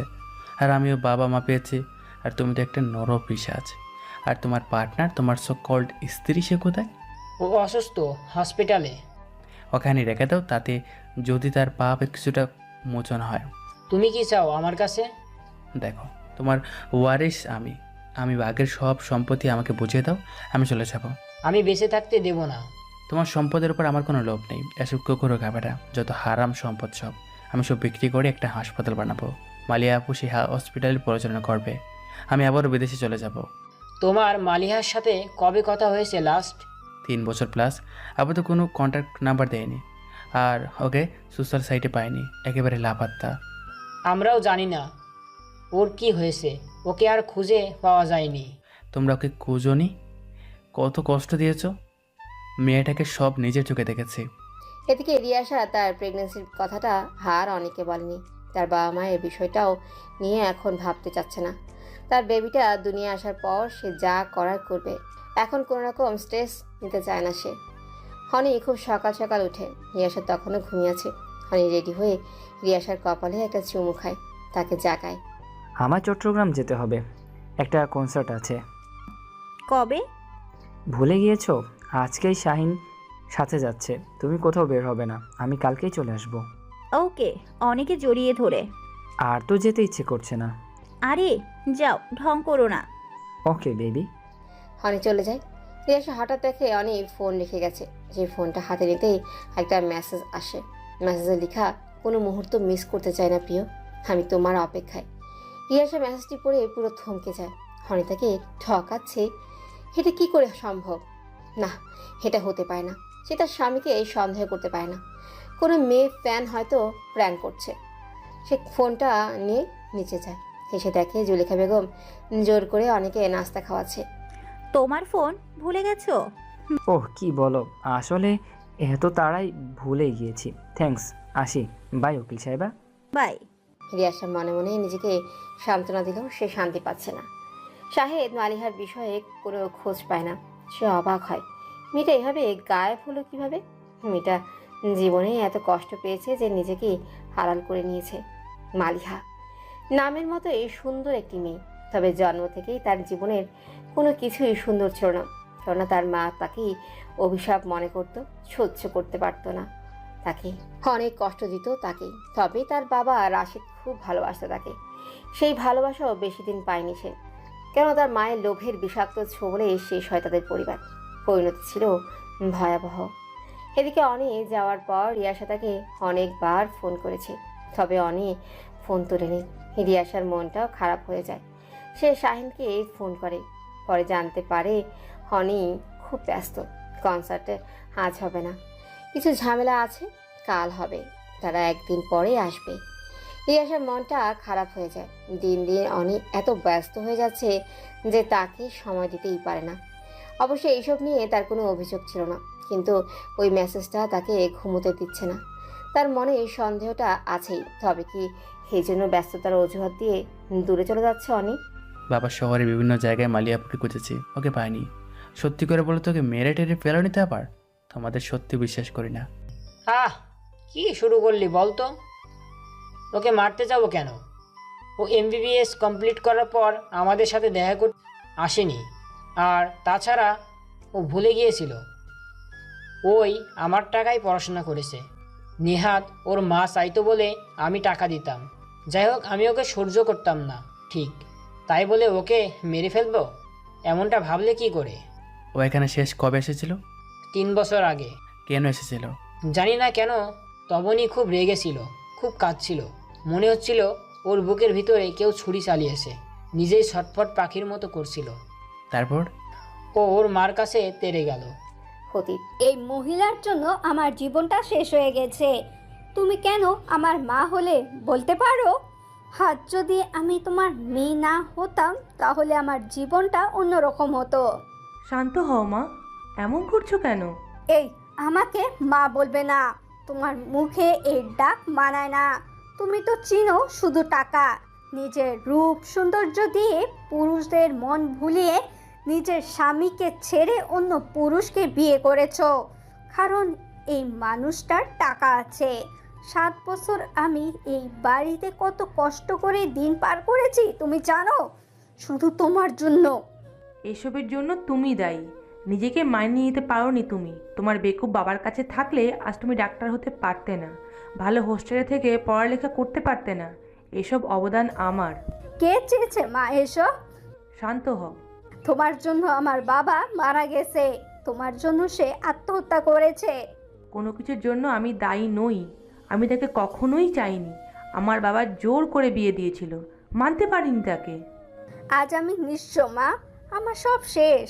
আর আমিও বাবা মা পেয়েছি। আর তুমি তো একটা নরপিশাচ। আর তোমার পার্টনার, তোমার সো কল্ড স্ত্রী, সে কোথায়? ও অসুস্থ, হসপিটালে। ওখানে রেখে দাও, তাতে যদি তার পাপের কিছুটা মোচন হয়। তুমি কি চাও আমার কাছে? দেখো, তোমার ওয়ারিস আমি বাঘের সব সম্পত্তি আমাকে বুঝিয়ে দাও, আমি চলে যাব। আমি বেঁচে থাকতে দেব না। তোমার সম্পদের উপর আমার কোনো লোভ নেই। এসব কুকুরও খাবে না, যত হারাম সম্পদ সব। আমি সব বিক্রি করে একটা হাসপাতাল বানাবো। মালিয়া আপু সেই হসপিটালের পরিচালনা করবে। আমি আবারও বিদেশে চলে যাব। তোমার মালিহার সাথে কবে কথা হয়েছে লাস্ট? 3 বছর প্লাস। আপু তো কোনো কন্ট্যাক্ট নাম্বার দেয়নি, আর ওকে সোশ্যাল সাইটে পাইনি, একেবারে লাপাত্তা। আমরাও জানি না ওর কি হয়েছে, ওকে আর খুঁজে পাওয়া যায়নি। তোমরা ওকে খুঁজোনি? কত কষ্ট দিয়েছো মেয়েটাকে, সব নিজের চোখে দেখেছি। এদিকে রিয়াসা তার প্রেগনেন্সির কথাটা আর অনেকে বলেনি। তার বাবা মায়ের বিষয়টাও নিয়ে এখন ভাবতে চাচ্ছে না। তার বেবিটা দুনিয়া আসার পর সে যা করার করবে। এখন কোনো রকম স্ট্রেস নিতে চায় না সে। হনি খুব সকাল সকাল উঠে। রিয়াসা তখনও ঘুমিয়েছে। হনি রেডি হয়ে রিয়াসার কপালে একটা চুমু খায়, তাকে জাগায়। আমার চট্টগ্রাম যেতে হবে, একটা কনসার্ট আছে। কবে? ভুলে গিয়েছো? আজকেই শাহিন সাথে যাচ্ছে। তুমি কোথাও বের হবে না, আমি কালকেই চলে আসব। ওকে। অনেকে জড়িয়ে ধরে। আর তো যেতে ইচ্ছে করছে না। আরে যাও, ঢং করো না। Okay baby. হনি চলে যায়। রিয়াসা হঠাৎ দেখে অনি ফোন রেখে গেছে। সেই ফোনটা হাতে নিতেই একটা মেসেজ আসে। মেসেজে লেখা, কোনো মুহূর্ত মিস করতে চাই না প্রিয়, আমি তোমার অপেক্ষায়। রিয়াসা মেসেজটি পড়ে পুরো থমকে যায়। হনি তাকে ঠকাচ্ছে, এটা কি করে সম্ভব? না, এটা হতে পারে না। সে তার স্বামীকে এই সন্দেহ করতে পারে না। কোনো মেয়ে ফ্যান হয়তো প্র্যাঙ্ক করছে। সে ফোনটা নিয়ে নিচে যায়। এসে দেখে জুলেখা বেগম জোর করে অনেকে নাস্তা খাওয়াচ্ছে। তোমার ফোন ভুলে গেছো? ওহ কি বলো, আসলে এত তাড়াই ভুলে গিয়েছি। থ্যাঙ্কস, আসি। বাই উকিল সাহেবা। বাই। রিয়াসা মনে মনে নিজেকে সান্ত্বনা দিলেও সে শান্তি পাচ্ছে না। শাহেদ মালিহার বিষয়ে কোনো খোঁজ পায় না। সে অবাক হয়, মেয়েটা এভাবে গায়েব হলো কীভাবে? মেয়েটা জীবনে এত কষ্ট পেয়েছে যে নিজেকেই আড়াল করে নিয়েছে। মালিহা নামের মতো এই সুন্দর একটি মেয়ে, তবে জন্ম থেকেই তার জীবনের কোনো কিছুই সুন্দর ছিল না। কেননা তার মা তাকেই অভিশাপ মনে করত, সহ্য করতে পারত না তাকে, অনেক কষ্ট দিত তাকে। তবে তার বাবা রাশিদ খুব ভালোবাসত তাকে। সেই ভালোবাসাও বেশি দিন পায়নি সে, কেন তার মায়ের লোভের বিষাক্ত ছোবলে শেষ হয় তাদের পরিবার। পরিণতি ছিল ভয়াবহ। এদিকে অনি যাওয়ার পর রিয়াসা তাকে অনেকবার ফোন করেছে, তবে অনি ফোন তোলেনি। রিয়াসার মনটাও খারাপ হয়ে যায়। সে শাহিনকে ফোন করে, পরে জানতে পারে হনি খুব ব্যস্ত, কনসার্টে আজ হবে না, কিছু ঝামেলা আছে, কাল হবে, তারা একদিন পরে আসবে। রিয়াসার মনটা খারাপ হয়ে যায়। দিন দিন অনি এত ব্যস্ত হয়ে যাচ্ছে যে তাকে সময় দিতেই পারে না। অবশ্য এইসব নিয়ে তার কোনো অভিযোগ ছিল না, কিন্তু ওই মেসেজটা তাকে ঘুমোতে দিচ্ছে না। তার মনে এই সন্দেহটা আছেই। তবে কি এই জন্য ব্যস্ততার অজুহাত দিয়ে দূরে চলে যাচ্ছে অনি? বাবা শহরে বিভিন্ন জায়গায় মালিয়াপুকে খুঁজেছি, ওকে পাইনি। সত্যি করে বলো, তোকে মেরে টেরে ফেলো নিতে আবার? তোমাদের সত্যি বিশ্বাস করি না। কি শুরু করলি বল তো? ওকে মারতে যাবো কেন? ও এমবিবিএস কমপ্লিট করার পর আমাদের সাথে দেখা করতে আসেনি। আর তাছাড়া ও ভুলে গিয়েছিল ওই আমার টাকায় পড়াশোনা করেছে। নেহাত ওর মা চাইতো বলে আমি টাকা দিতাম। যাই হোক, আমি ওকে সহ্য করতাম না ঠিক, তাই বলে ওকে মেরে ফেলবো এমনটা ভাবলে কি করে? ও এখানে শেষ কবে এসেছিল? 3 বছর আগে। কেন এসেছিল? জানি না কেন, তবনই খুব রেগেছিল, খুব কাঁদছিল। মনে হচ্ছিল ওর বুকের ভিতরে কেউ ছুরি চালিয়েছে। নিজেই ছটফট পাখির মতো করছিল। তারপর? ও ওর মার কাছে তেড়ে গেল। এই মহিলার জন্য আমার জীবনটা শেষ হয়ে গেছে। তুমি কেন আমার মা হলে বলতে পারো? হাত যদি আমি তোমার মেয়ে না হতাম তাহলে আমার জীবনটা অন্যরকম হতো। শান্ত হও মা, এমন করছো কেন? এই, আমাকে মা বলবে না। তোমার মুখে এই ডাক মানায় না। তুমি তো চিনো শুধু টাকা। নিজের রূপ সৌন্দর্য দিয়ে পুরুষদের মন ভুলিয়ে নিজের স্বামীকে ছেড়ে অন্য পুরুষকে বিয়ে করেছো, কারণ এই মানুষটার টাকা আছে। 7 বছর আমি এই বাড়িতে কত কষ্ট করে দিন পার করেছি তুমি জানো, শুধু তোমার জন্য। এসবের জন্য তুমি দায়ী। নিজেকে মানিয়ে নিতে পারোনি তুমি। তোমার বেকুব বাবার কাছে থাকলে আজ তুমি ডাক্তার হতে পারতে না, ভালো হোস্টেলে থেকে পড়ালেখা করতে পারতে না। এসব অবদান আমার। কে চেয়েছে মা এসব? শান্ত হও। তোমার জন্য আমার বাবা মারা গেছে, তোমার জন্য সে আত্মহত্যা করেছে। কোনো কিছুর জন্য আমি দায়ী নই। আমি তাকে কখনোই চাইনি। আমার বাবা জোর করে বিয়ে দিয়েছিল, মানতে পারিনি তাকে। আজ আমি নিঃস্ব মা, আমার সব শেষ।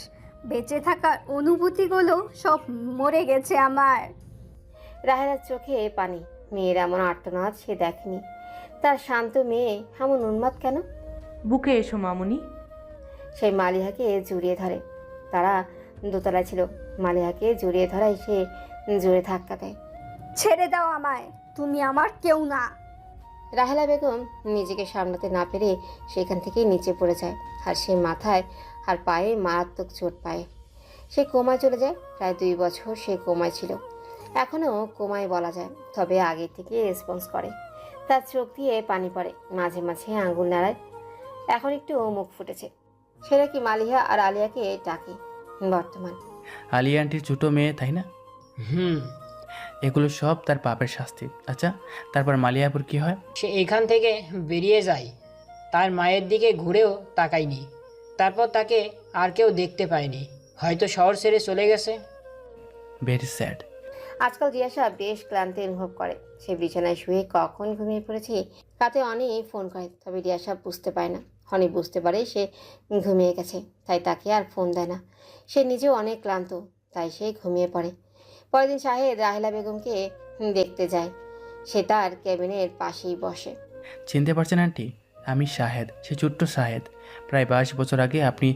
বেঁচে থাকার অনুভূতিগুলো সব মরে গেছে আমার। রাহেলার চোখে পানি। মেয়ের এমন আর্তনাদ সে দেখেনি। তার শান্ত মেয়ে এমন উন্মাদ কেন? বুকে এসো মামুনি। সেই মালিহাকে জড়িয়ে ধরে। তারা দোতলায় ছিল। মালিহাকে জড়িয়ে ধরায় সে জোরে ধাক্কা দেয়। ছেড়ে দাও আমায়, তুমি আমার কেউ না। রাহেলা বেগম নিজেকে সামলাতে না পেরে সেখান থেকে নিচে পড়ে যায়। আর সে মাথায় আর পায়ে মারাত্মক চোট পায়। সে কোমায় চলে যায়। প্রায় 2 বছর সে কোমায় ছিল। এখনও কোমায় বলা যায়, তবে আগে থেকে রেসপন্স করে। তার চোখ দিয়ে পানি পড়ে, মাঝে মাঝে আঙুল নাড়ায়। এখন একটু মুখ ফুটেছে। সেটা কি মালিহা আর আলিয়াকে ডাকে বর্তমান। আলিয়া আন্টির ছোটো মেয়ে, তাই না? এগুলো সব তার পাপের শাস্তি। আচ্ছা, তারপর মালিয়াপুর কি হয়? সে এখান থেকে বেরিয়ে যায়, তার মায়ের দিকে ঘুরেও তাকায়নি। তারপর তাকে আর কেউ দেখতে পায়নি, হয়তো শহর ছেড়ে চলে গেছে। Very sad. আজকাল রিয়াসা বেশ ক্লান্তি অনুভব করে। সে বিছানায় শুয়ে কখন ঘুমিয়ে পড়েছে। রাতে অনি ফোন করে, তবে রিয়াসা বুঝতে পারে না। অনি বুঝতে পারে সে ঘুমিয়ে গেছে, তাই তাকে আর ফোন দেয় না। সে নিজেও অনেক ক্লান্ত, তাই সে ঘুমিয়ে পড়ে। পরের দিন শাহেদ রাহেলা বেগমকে দেখতে যায়। সে তার কেবিনের পাশেই বসে। চিনতে পারছেন আন্টি? আমি শাহেদ, সে ছোট্ট শাহেদ। প্রায় 22 বছর আগে আপনি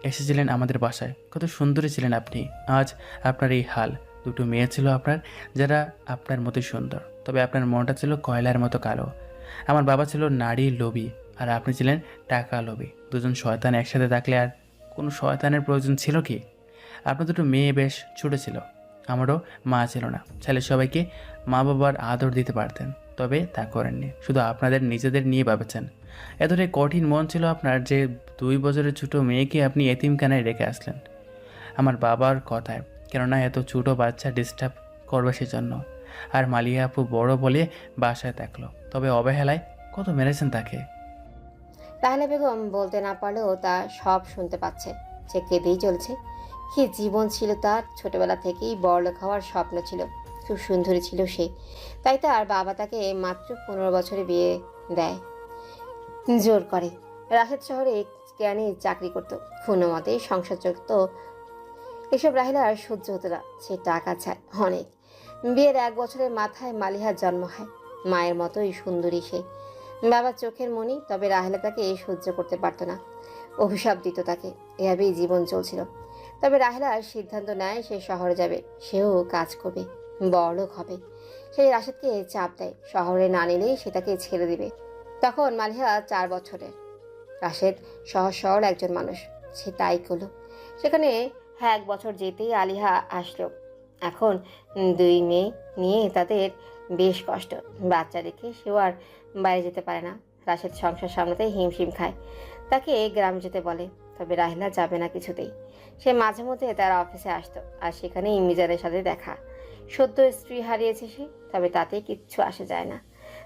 এসেছিলেন আমাদের বাসায়। কত সুন্দরী ছিলেন আপনি। আজ আপনার এই হাল। 2 মেয়ে ছিল আপনার, যারা আপনার মতোই সুন্দর, তবে আপনার মনটা ছিল কয়লার মতো কালো। আমার বাবা ছিল নারী লোভী, আর আপনি ছিলেন টাকা লোভী। 2জন শয়তান একসাথে থাকলে আর কোনো শয়তানের প্রয়োজন ছিল কি? আপনার 2 মেয়ে বেশ ছোটো ছিল। আমারও মা ছিল না। চাইলে সবাইকে মা বাবার আদর দিতে পারতেন, তবে তা করেননি। শুধু আপনাদের নিজেদের নিয়ে ভাবেছেন। এতটাই কঠিন মন ছিল আপনার যে 2 বছরের ছোটো মেয়েকে আপনি এতিমখানায় রেখে আসলেন আমার বাবার কথায়, কেননা এত ছোটো বাচ্চা ডিস্টার্ব করবে সেজন্য। আর মালিয়া আপু বড় বলে বাসায় থাকলো, তবে অবহেলায় কত মেরেছেন তাকে। রাহেলা বেগম বলতে না পারলেও তা সব শুনতে পাচ্ছে। সে কেঁদেই চলছে। কি জীবন ছিল তার! ছোটবেলা থেকেই বড়লোক হওয়ার স্বপ্ন ছিল। খুব সুন্দরী ছিল সে, তাই তার বাবা তাকে মাত্র 15 বছরে বিয়ে দেয়, জোর করে। রাশেদ শহরে কেরানি চাকরি করতো, কোনো মতে সংসার চলত। এসব রাহেলার সহ্য হতো না। সে টাকা চায় অনেক। বিয়ের 1 বছরের মাথায় মালিহার জন্ম হয়। মায়ের মতোই সুন্দরী সে, বাবার চোখের মণি। তবে রাহেলা তাকে সহ্য করতে পারত না, অভিশাপ দিত তাকে। এভাবেই জীবন চলছিল। তবে রাহেলার সিদ্ধান্ত নেয় সে শহরে যাবে, সেও কাজ করবে, বড়লোক হবে। সে রাশেদকে চাপ দেয়, শহরে না নিলেই সে তাকে ছেড়ে দিবে। তখন মালিহা 4 বছরের। রাশেদ সহজ সরল একজন মানুষ, সে তাই করলো। সেখানে 1 বছর যেতেই আলিহা আসলো। এখন 2 মেয়ে নিয়ে তাদের বেশ কষ্ট। বাচ্চা দেখে সেও আর বাইরে যেতে পারে না। রাশেদ সংসার সামলাতে হিমশিম খায়। তাকে গ্রাম যেতে বলে, তবে রাহিলা যাবে না কিছুতেই। সে মাঝে মধ্যে তার অফিসে আসতো, আর সেখানেই মিজানের সাথে দেখা। সদ্য স্ত্রী হারিয়েছে সে, তবে তাতে কিচ্ছু আসে যায় না।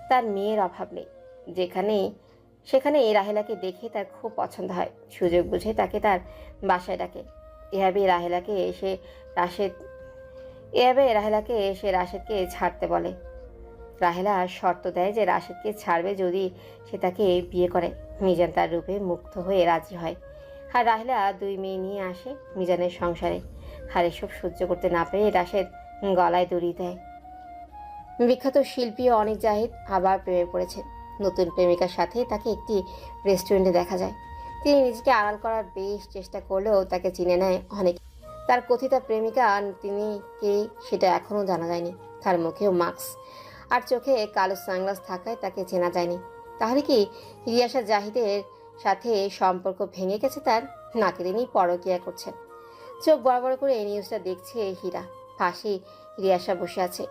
তার মেয়ের অভাব নেই। সেখানে রাহেলাকে দেখে তার খুব পছন্দ হয়। সুযোগ বুঝে তাকে তার বাসায় ডাকে। এভাবে রাহেলাকে এসে রাশেদকে ছাড়তে বলে। রাহেলা শর্ত দেয় যে রাশেদকে ছাড়বে যদি সে তাকে বিয়ে করে। মিজান তার রূপে মুগ্ধ হয়ে রাজি হয়। আর রাহেলা 2 মেয়ে নিয়ে আসে মিজানের সংসারে। আর এসব সহ্য করতে না পেরে রাশেদ গলায় দড়ি দেয়। বিখ্যাত শিল্পী অনিক জাহিদ আবার প্রেমে পড়েছেন। নতুন প্রেমিকার সাথে তাকে একটি রেস্টুরেন্টে দেখা যায়। তিনি নিজেকে আড়াল করার বেশ চেষ্টা করলেও তাকে চিনে নেয় অনেক। তার কথিত প্রেমিকা তিনি কে সেটা এখনও জানা যায়নি। তার মুখেও মাস্ক আর চোখে কালো সানগ্লাস থাকায় তাকে চেনা যায়নি। তাহলে কি রিয়াসা জাহিদের সাথে সম্পর্ক ভেঙে গেছে তার, নাকি তিনি পরকীয়া করছেন? চোখ বড় বড় করে এই নিউজটা দেখছে হীরা। পাশে রিয়াসা বসে আছে।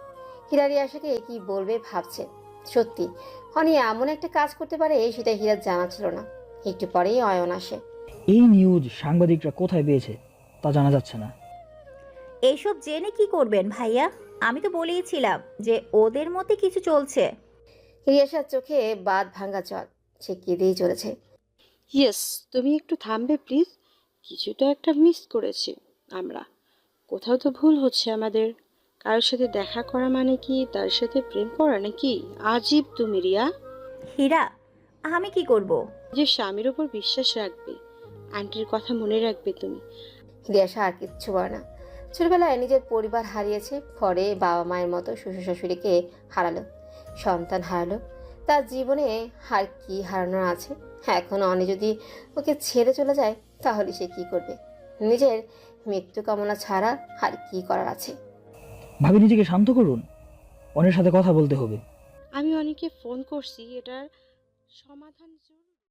হীরা রিয়াসাকে কি বলবে ভাবছে। সত্যি অনি এমন একটা কাজ করতে পারে সেটা হীরার জানা ছিল না। একটু পরেই অয়ন আসে। এই নিউজ সাংবাদিকরা কোথায় পেয়েছে তা জানা যাচ্ছে না। এইসব জেনে কি করবেন ভাইয়া? আমি তো বলেইছিলাম যে ওদের মধ্যে কিছু চলছে। রিয়াসার চোখে বাদ ভাঙা জল। সে কেঁদেই চলেছে। ইয়েস, তুমি একটু থামবে প্লিজ? কিছু তো একটা মিস করেছি আমরা। কোথাও তো ভুল হচ্ছে আমাদের। কারোর সাথে দেখা করা মানে কি তার সাথে প্রেম করা নাকি? আজীব তুমি রিয়া। হীরা, আমি কি করব? যে স্বামীর ওপর বিশ্বাস রাখবে, আন্টির কথা মনে রাখবে তুমি। রিয়াসা আর কিচ্ছু বলে না। ছোটবেলায় নিজের পরিবার হারিয়েছে, পরে বাবা মায়ের মতো শ্বশুর শাশুড়িকে হারালো, সন্তান হারালো। তার জীবনে আর কি হারানোর আছে? এখন অনি যদি ওকে ছেড়ে চলে যায় তাহলে সে কি করবে? নিজের মৃত্যু কামনা ছাড়া আর কি করার আছে? ভাবি, নিজেকে শান্ত করুন, অন্যের সাথে কথা বলতে হবে। আমি অনেকে ফোন করছি, এটার সমাধান জন্য।